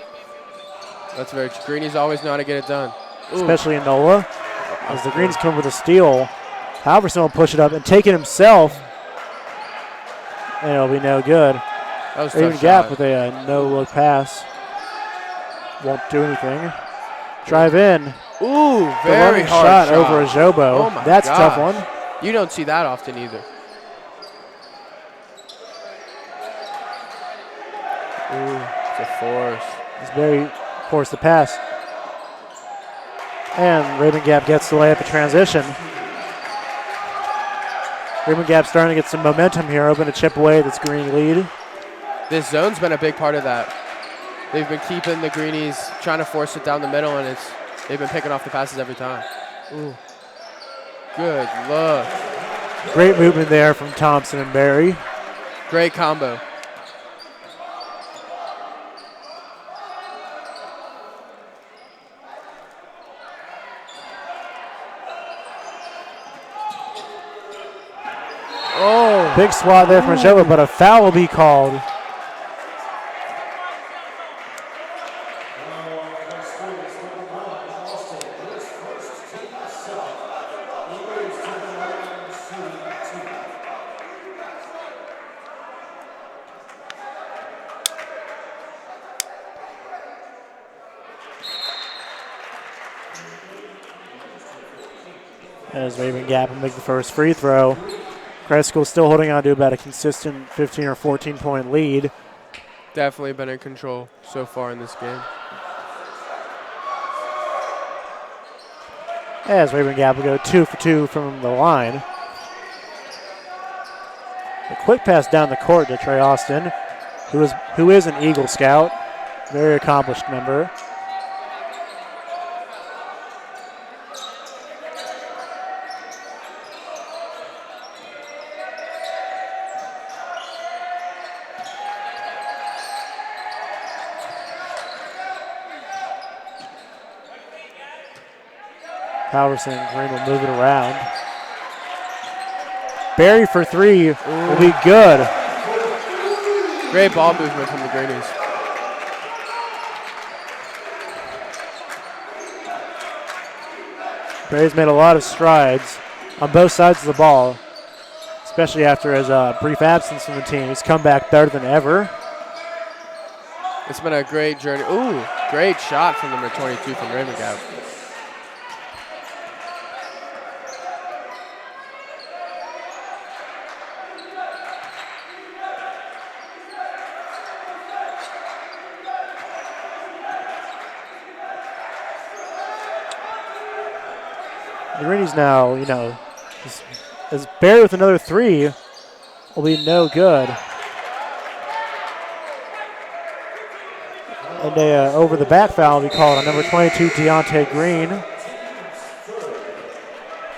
That's very true. Greenies always know how to get it done. Ooh. Especially in NOLA. As the Greens come with a steal, Halverson will push it up and take it himself. And it'll be no good. That was Even tough Gap shot. with a no-look pass. Won't do anything. Drive in. Ooh, The very running hard shot shot. over Ajobo. Oh my That's a tough gosh. one. You don't see that often either. Ooh, it's a force. It's very forced to pass. And Rabun Gap gets the layup in transition. Rabun Gap starting to get some momentum here, hoping to chip away this green lead. This zone's been a big part of that. They've been keeping the Greenies, trying to force it down the middle, and they've been picking off the passes every time. Ooh. Good look. Great movement there from Thompson and Barry. Great combo. Oh. Big swat there from Ajobo, but a foul will be called. As Rabun Gap will make the first free throw. Christ School still holding on to about a consistent 15 or 14-point lead. Definitely been in control so far in this game. As Rabun Gap will go 2 for 2 from the line. A quick pass down the court to Trey Austin, who is an Eagle Scout, very accomplished member. Halverson and Green will move it around. Barry for three will be good. Great ball movement from the Greenies. Barry's made a lot of strides on both sides of the ball, especially after his brief absence from the team. He's come back better than ever. It's been a great journey. Ooh, great shot from number 22 from Rabun Gap. The Greenies now, as Barry with another three will be no good. And a over the back foul will be called on number 22, Deontay Green.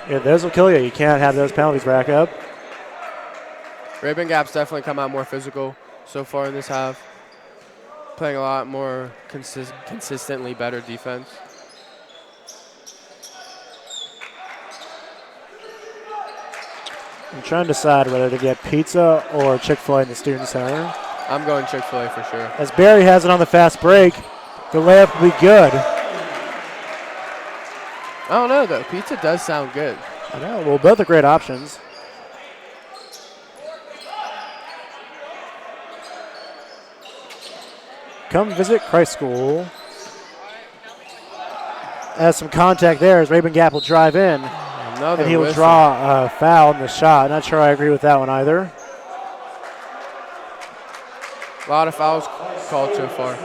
Yeah, those will kill you. You can't have those penalties rack up. Rabun Gap's definitely come out more physical so far in this half. Playing a lot more consistently better defense. I'm trying to decide whether to get pizza or Chick-fil-A in the Student Center. I'm going Chick-fil-A for sure. As Barry has it on the fast break, the layup will be good. I don't know, though. Pizza does sound good. I know. Well, both are great options. Come visit Christ School. Has some contact there as Rabun Gap will drive in. Another and he will whistle. draw a foul in the shot. Not sure I agree with that one either. A lot of fouls called so far.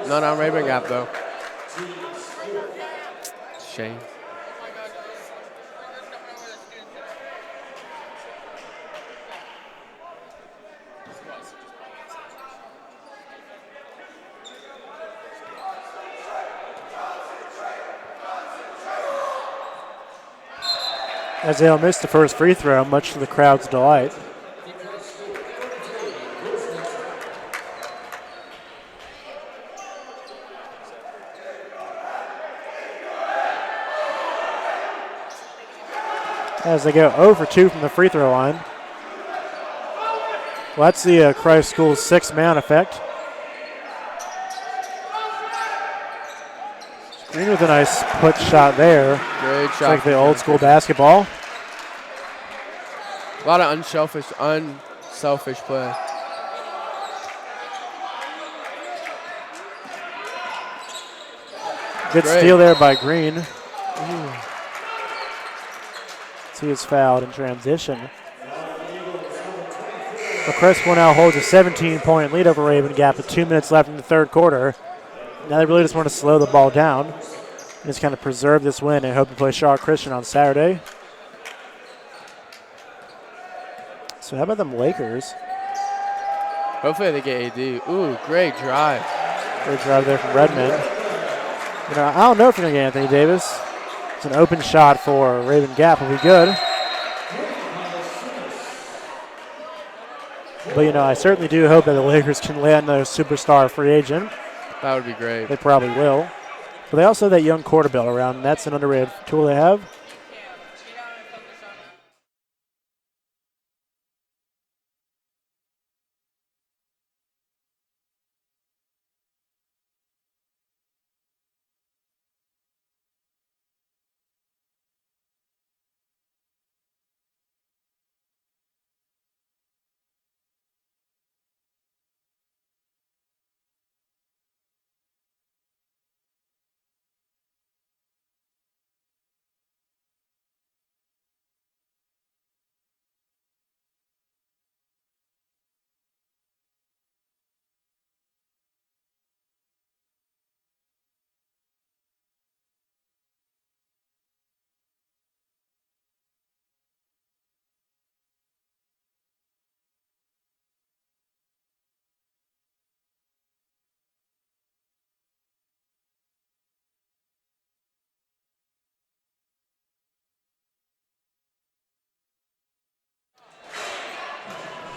None on Rabun Gap, though. Shame. As they'll miss the first free throw, much to the crowd's delight. As they go 0 for 2 from the free throw line. Well, that's the Christ School's 6-man effect. Green with a nice put shot there. Great shot. It's like the old school basketball. A lot of unselfish play. Good Great. steal there by Green. He is fouled in transition. But Christ School now holds a 17-point lead over Rabun Gap with 2 minutes left in the third quarter. Now they really just want to slow the ball down and just kind of preserve this win and hope to play Shaw Christian on Saturday. So how about them Lakers? Hopefully they get AD. Ooh, great drive. Great drive there from Redmond. You know, I don't know if you're going to get Anthony Davis. It's an open shot for Rabun Gap. Will be good. But, you know, I certainly do hope that the Lakers can land another superstar free agent. That would be great. They probably will. But they also have that young quarter bell around, and that's an underrated tool they have.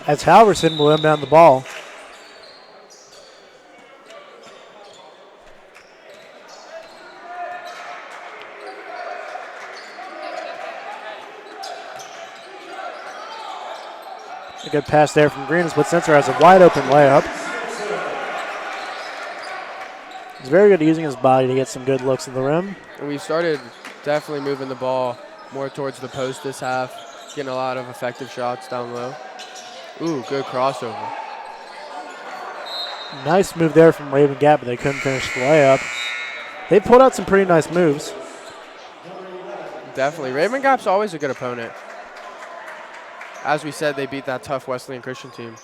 As Halverson will inbound the ball. A good pass there from Green. Split Sensor has a wide open layup. He's very good at using his body to get some good looks at the rim. And we started definitely moving the ball more towards the post this half, getting a lot of effective shots down low. Ooh, good crossover. Nice move there from Rabun Gap, but they couldn't finish the layup. They pulled out some pretty nice moves. Definitely. Rabun Gap's always a good opponent. As we said, they beat that tough Wesleyan Christian team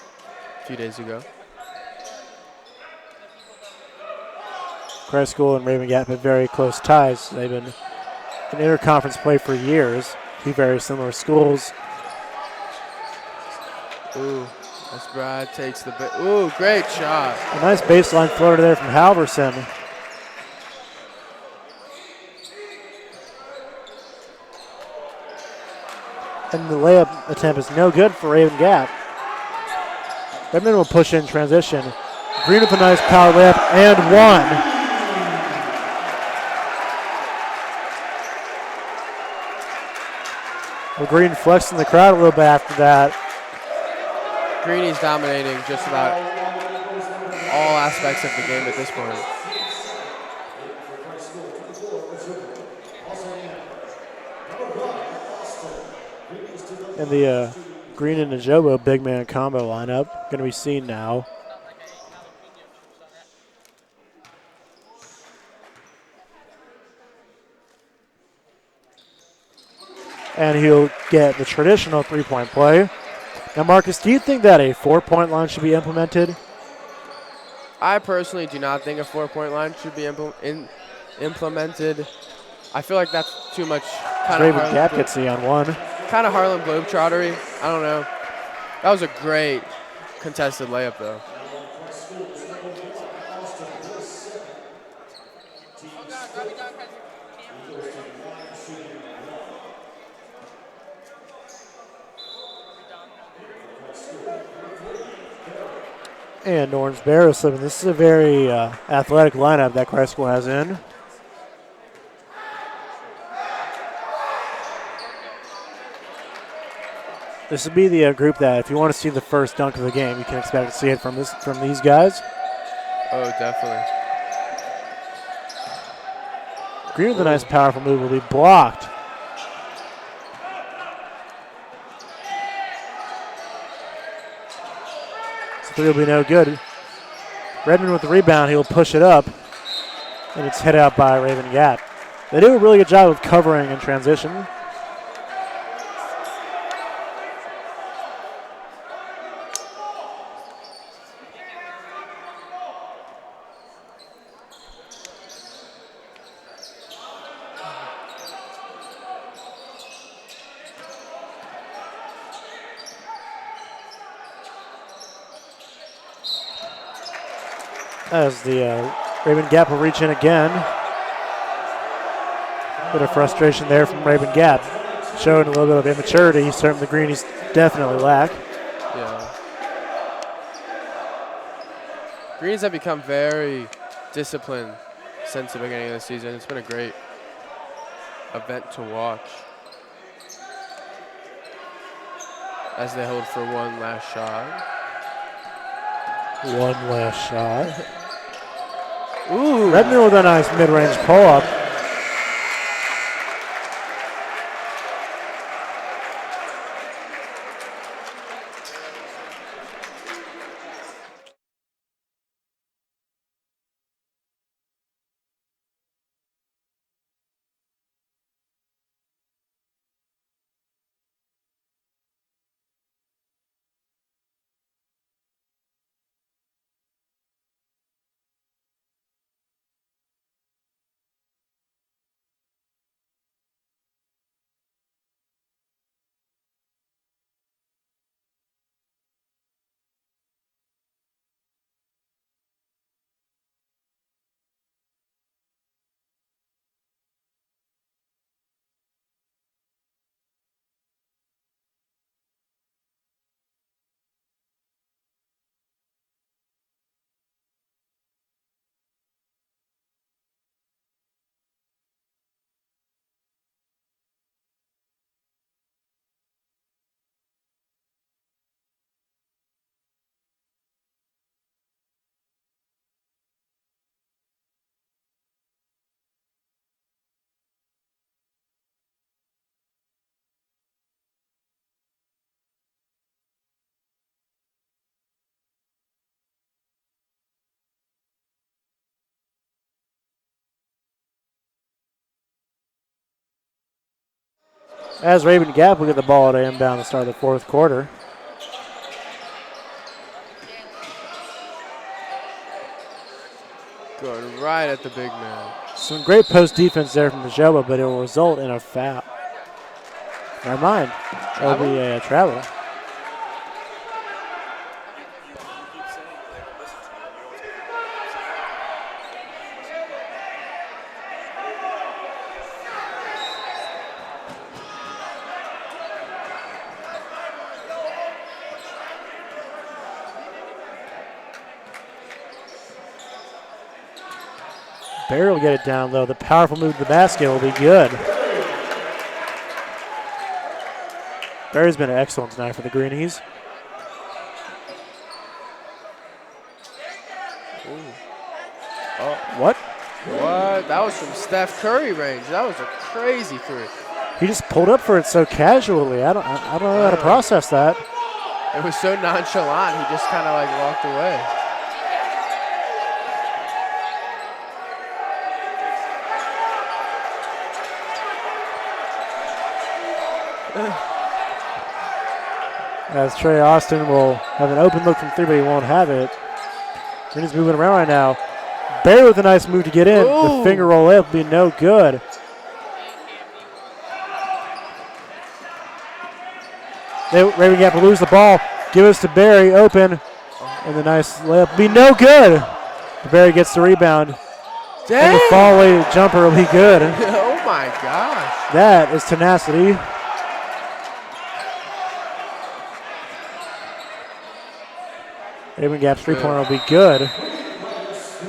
a few days ago. Christ School and Rabun Gap have very close ties. They've been in interconference play for years. Two very similar schools. Ooh, as Brad takes the bit. Ooh, great shot. A nice baseline floater there from Halverson. And the layup attempt is no good for Rabun Gap. Redmond will push in transition. Green with a nice power layup and one. Well, Green flexing the crowd a little bit after that. Greeny's dominating just about all aspects of the game at this point. And the Green and Najobo big man combo lineup going to be seen now. And he'll get the traditional three-point play. Now, Marcus, do you think that a 4-point line should be implemented? I personally do not think a 4-point line should be implemented. I feel like that's too much kind of Raven Gap gets the on one. Kind of Harlem Globetrottery. I don't know. That was a great contested layup, though. And Orange Bear is slipping. This is a very athletic lineup that Christ School has in. This would be the group that, if you want to see the first dunk of the game, you can expect to see it from these guys. Oh, definitely. Green with a nice, powerful move will be blocked. So three will be no good. Redmond with the rebound, he'll push it up, and it's hit out by Raven Gap. They do a really good job of covering in transition. As the Raven Gap will reach in again. Bit of frustration there from Raven Gap. Showing a little bit of immaturity, certainly the Greenies definitely lack. Yeah. Greenies have become very disciplined since the beginning of the season. It's been a great event to watch as they hold for one last shot. One last shot. Ooh. Redmond with a nice mid-range pull-up. As Raven Gap will get the ball to inbound to start the fourth quarter. Going right at the big man. Some great post defense there from Najobo, but it will result in a foul. Never mind. That'll be a travel. Barry will get it down low. The powerful move to the basket will be good. Barry's been excellent tonight for the Greenies. What? What? That was from Steph Curry range. That was a crazy three. He just pulled up for it so casually. I don't know how to process that. It was so nonchalant. He just kind of like walked away. As Trey Austin will have an open look from three, but he won't have it. Green's moving around right now. Barry with a nice move to get in. Ooh. The finger roll up will be no good. Raven Gap will lose the ball. Give us to Barry, open. And the nice layup will be no good. Barry gets the rebound. Dang. And the fall away jumper will be good. Oh my gosh. That is tenacity. Raven Gap's three-pointer will be good.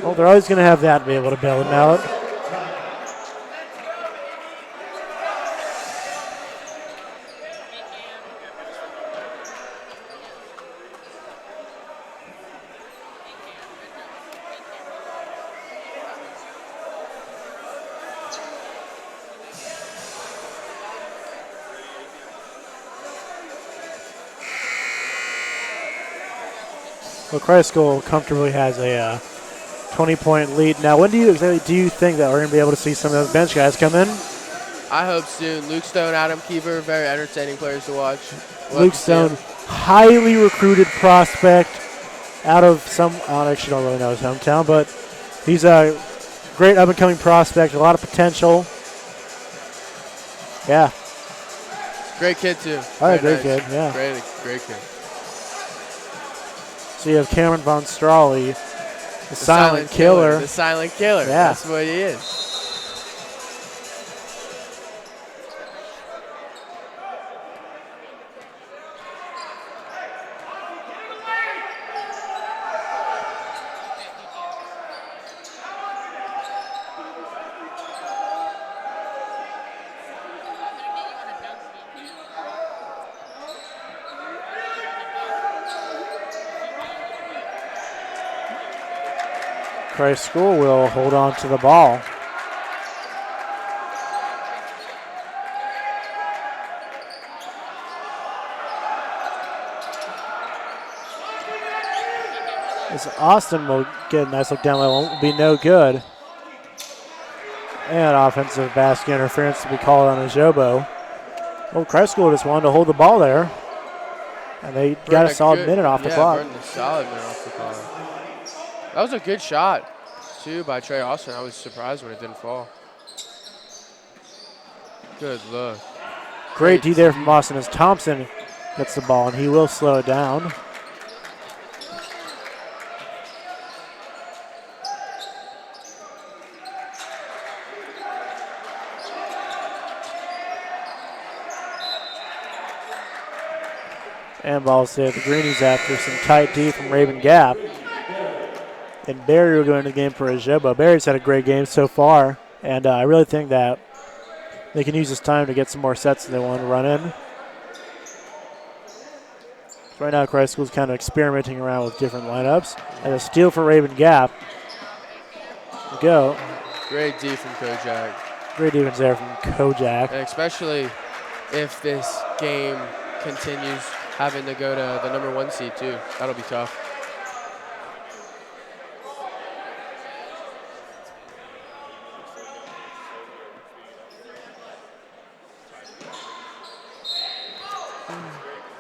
Well, they're always going to have that to be able to bail them out. Well, Christ School comfortably has a 20-point lead. Now, when do you think that we're going to be able to see some of those bench guys come in? I hope soon. Luke Stone, Adam Keever, very entertaining players to watch. Luke Stone, highly recruited prospect out of I actually don't really know his hometown, but he's a great up-and-coming prospect, a lot of potential. Yeah. Great kid, too. Oh, great kid, yeah. Great kid. So you have Cameron Von Strawley, the silent killer. The silent killer. Yeah. That's what he is. Christ School will hold on to the ball. As Austin will get a nice look down low, will be no good. And offensive basket interference to be called on Ajobo. Well, Christ School just wanted to hold the ball there. And they got a solid minute off the clock. Burned a solid minute off the clock. That was a good shot, too, by Trey Austin. I was surprised when it didn't fall. Good look. Great D there from Austin as Thompson gets the ball, and he will slow it down. And ball saved the Greenies after some tight D from Raven Gap. And Barry will go into the game for Ajobo. Barry's had a great game so far, and I really think that they can use this time to get some more sets that they want to run in. So right now, Christ School's kind of experimenting around with different lineups. And a steal for Raven Gap. Go. Great D from Kojak. Great defense there from Kojak. And especially if this game continues having to go to the number 1 seed, too. That'll be tough.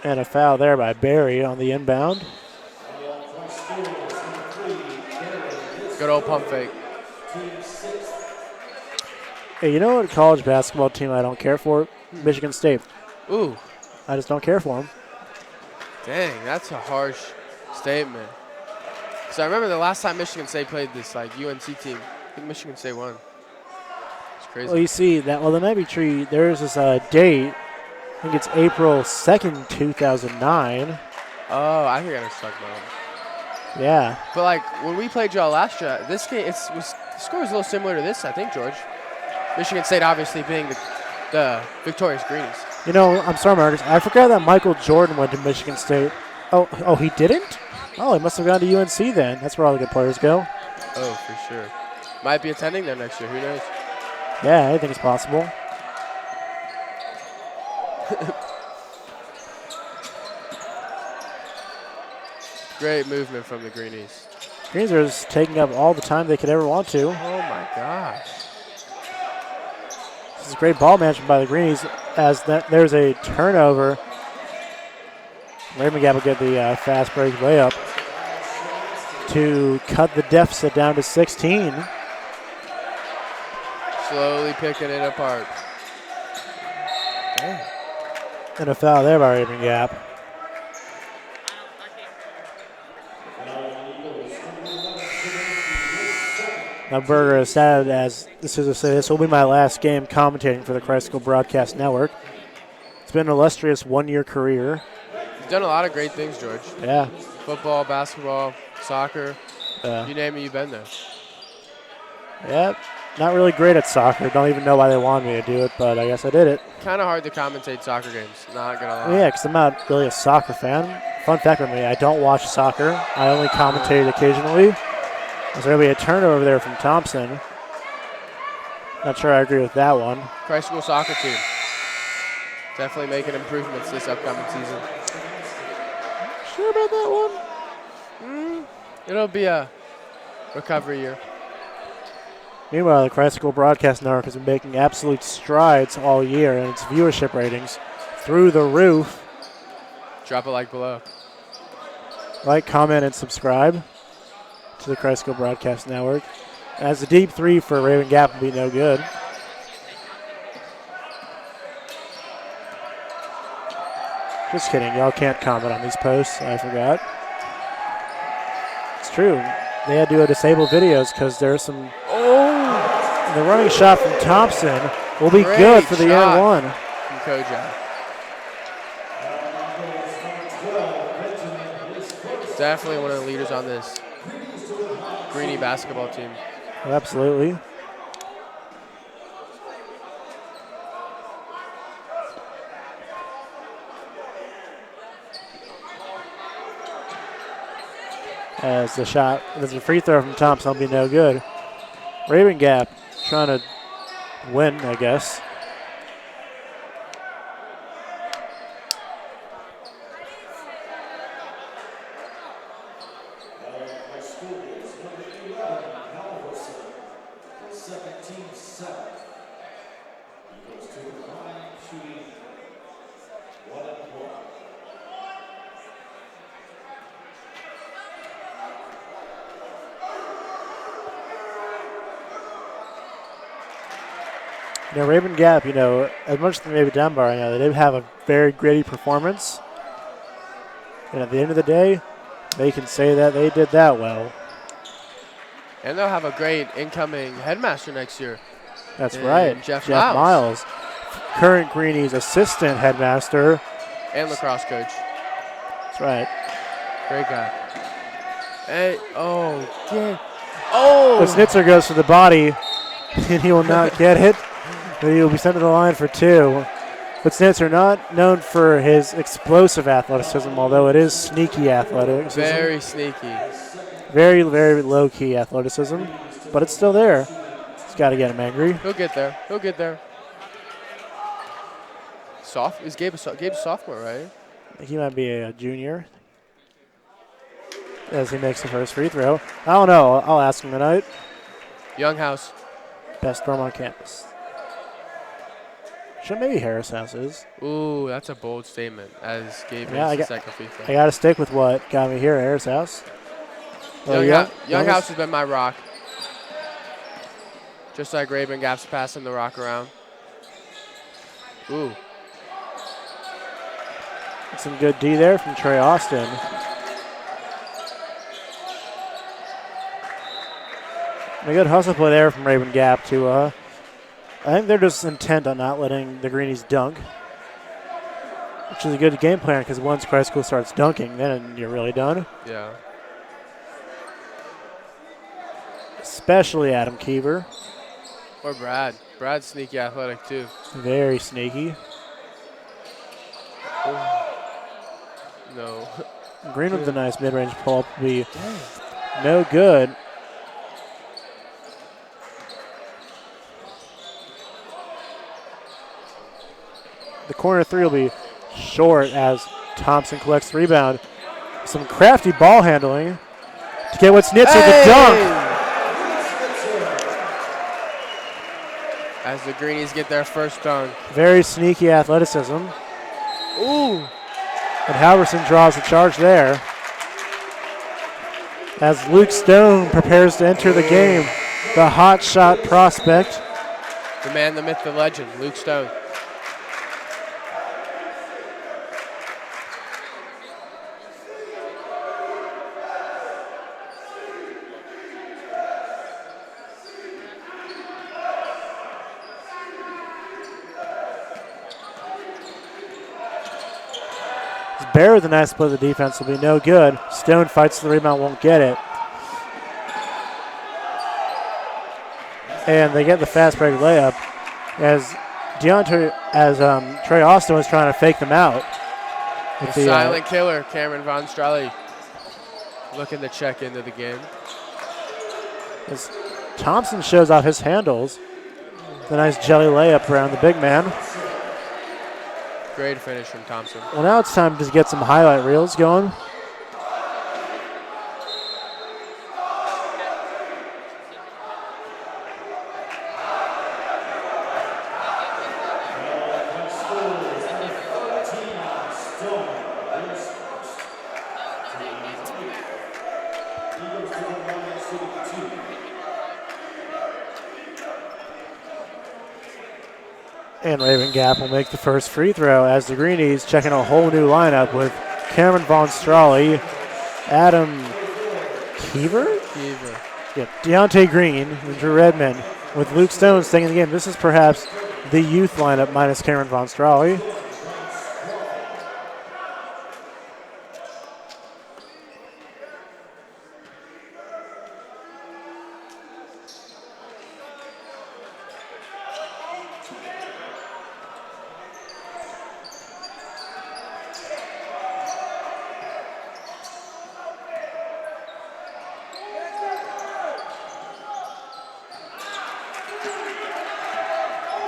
And a foul there by Barry on the inbound. Good old pump fake. Hey, you know what college basketball team I don't care for? Michigan State. Ooh. I just don't care for them. Dang, that's a harsh statement. So I remember the last time Michigan State played this like UNC team. I think Michigan State won. It's crazy. Well, you see that. Well, the Navy Tree. There's this date. I think it's April 2nd, 2009. Oh, I think I just talked about it. Yeah. But like when we played y'all last year, this game the score was a little similar to this, I think, George. Michigan State obviously being the victorious Greenies. You know, I'm sorry, Marcus. I forgot that Michael Jordan went to Michigan State. Oh, he didn't? Oh, he must have gone to UNC then. That's where all the good players go. Oh, for sure. Might be attending there next year. Who knows? Yeah, I think it's possible. Great movement from the Greenies. Greens are just taking up all the time they could ever want to. Oh, my gosh. This is great ball management by the Greenies as there's a turnover. Raymond Gap will get the fast break layup to cut the deficit down to 16. Slowly picking it apart. Damn. And a foul there by Raymond Gap. Now Berger is sad as this will be my last game commentating for the Christ School Broadcast Network. It's been an illustrious one-year career. You've done a lot of great things, George. Yeah. Football, basketball, soccer. You name it, you've been there. Yeah. Not really great at soccer. Don't even know why they wanted me to do it, but I guess I did it. Kind of hard to commentate soccer games, not going to lie. Yeah, because I'm not really a soccer fan. Fun fact about me, I don't watch soccer. I only commentate occasionally. There's going to be a turnover there from Thompson. Not sure I agree with that one. Christ School soccer team. Definitely making improvements this upcoming season. Sure about that one? It'll be a recovery year. Meanwhile, the Christ School Broadcast Network has been making absolute strides all year, and its viewership ratings through the roof. Drop a like below. Like, comment, and subscribe to the Christ School Broadcast Network. As the deep three for Raven Gap will be no good. Just kidding. Y'all can't comment on these posts. I forgot. It's true. They had to disable videos because there's some. Oh! The running shot from Thompson will be good for the and one. From Kojak. Definitely one of the leaders on this Greenie basketball team. Absolutely. As the shot, there's a free throw from Thompson, will be no good. Raven Gap trying to win, I guess. You know, Raven Gap, you know, as much as they may be down by right now, they did have a very gritty performance. And at the end of the day, they can say that they did that well. And they'll have a great incoming headmaster next year. That's right. Jeff Miles. Current Greenie's assistant headmaster. And lacrosse coach. That's right. Great guy. Hey, oh, yeah. Oh! The Snitzer goes for the body, and he will not get it. But he will be sent to the line for two. But Snitzer not known for his explosive athleticism, although it is sneaky athleticism. Very sneaky. Very, very low-key athleticism, but it's still there. He's got to get him angry. He'll get there. He'll get there. Is Gabe's a sophomore, right? He might be a junior as he makes the first free throw. I don't know. I'll ask him tonight. Young House. Best dorm on campus. Should maybe Harris House is. Ooh, that's a bold statement as Gabe makes the second free throw. I got to stick with what got me here, Harris House. Young House has been my rock. Just like Raven Gap's passing the rock around. Ooh. Some good D there from Trey Austin. A good hustle play there from Raven Gap to, I think they're just intent on not letting the Greenies dunk, which is a good game plan because once Christ School starts dunking, then you're really done. Yeah. Especially Adam Keever. Or Brad. Brad's sneaky athletic too. Very sneaky. No. Green with the nice mid-range pull-up will be no good. The corner three will be short as Thompson collects the rebound. Some crafty ball handling to get what's Snitzer the dunk. As the Greenies get their first dunk. Very sneaky athleticism. Ooh. And Halverson draws the charge there. As Luke Stone prepares to enter the game, the hot shot prospect. The man, the myth, the legend, Luke Stone. Bear with a nice split of the defense will be no good. Stone fights the rebound, won't get it. And they get the fast break layup as Trey Austin was trying to fake them out. The silent killer, Cameron Von Straley, looking to check into the game. As Thompson shows off his handles. The nice jelly layup around the big man. Great finish from Thompson. Well, now it's time to get some highlight reels going. And Raven Gap will make the first free throw as the Greenies checking a whole new lineup with Cameron Von Straley, Adam Keever? Yep, Deontay Green and Drew Redmond with Luke Stone staying in the game. This is perhaps the youth lineup minus Cameron Von Straley.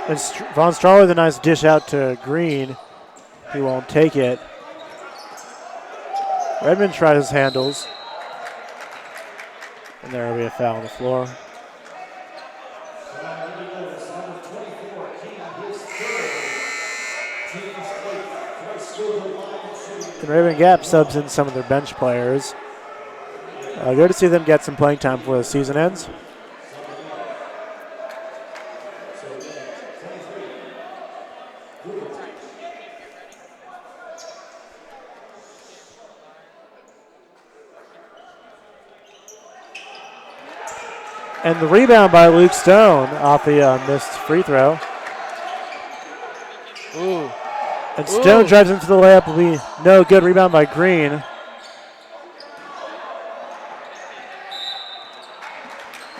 And Von Straley with a nice dish out to Green. He won't take it. Redmond tries his handles. And there will be a foul on the floor. And Raven Gap subs in some of their bench players. Good to see them get some playing time before the season ends. And the rebound by Luke Stone off the missed free throw. Ooh. And Stone drives into the layup. Will be no good. Rebound by Green.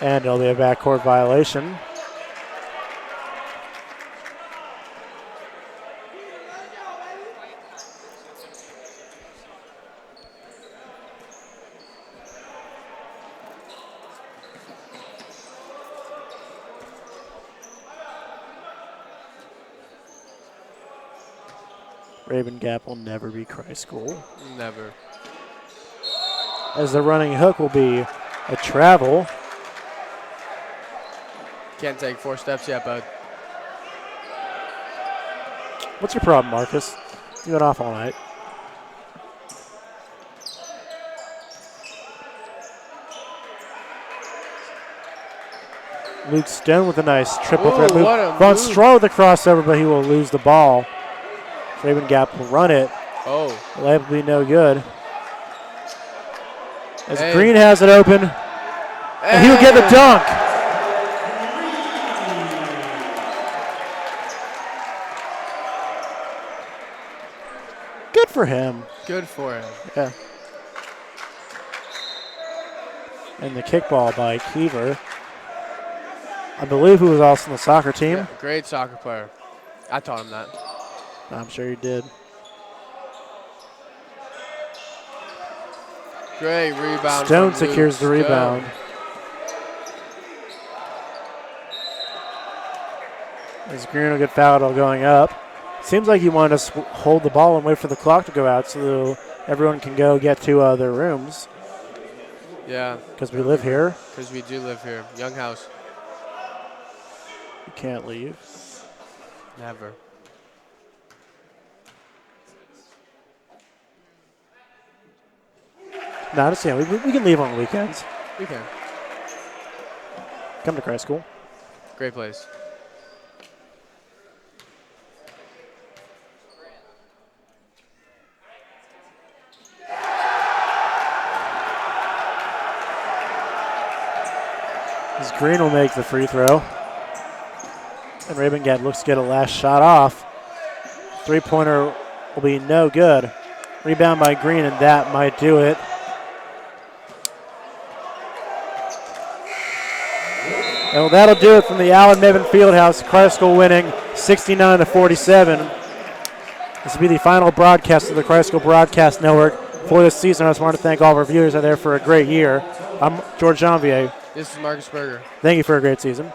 And it'll be a backcourt violation. Raven Gap will never be Christ School. Never. As the running hook will be a travel. Can't take 4 steps yet, bud. What's your problem, Marcus? You went off all night. Luke Stone with a nice triple threat move. Von Straw with the crossover, but he will lose the ball. Raven Gap will run it. Oh. The layup will be no good. As Green has it open. And he will get the dunk. Good for him. Good for him. Yeah. And the kickball by Keever. I believe he was also on the soccer team. Yeah, great soccer player. I taught him that. I'm sure he did. Great rebound. Stone from Luke. secures the rebound. As Green will get fouled all going up. Seems like he wanted us to hold the ball and wait for the clock to go out so everyone can go get to their rooms. Yeah. Because we live here. Because we do live here. Young house. You can't leave. Never. No, I understand. We can leave on the weekends. We can. Come to Christ School. Great place. As Green will make the free throw. And Rabun looks to get a last shot off. Three-pointer will be no good. Rebound by Green, and that might do it. And that'll do it from the Allen Mebane Fieldhouse. Christ School winning 69-47. This will be the final broadcast of the Christ School Broadcast Network for this season. I just want to thank all of our viewers out there for a great year. I'm George Janvier. This is Marcus Berger. Thank you for a great season.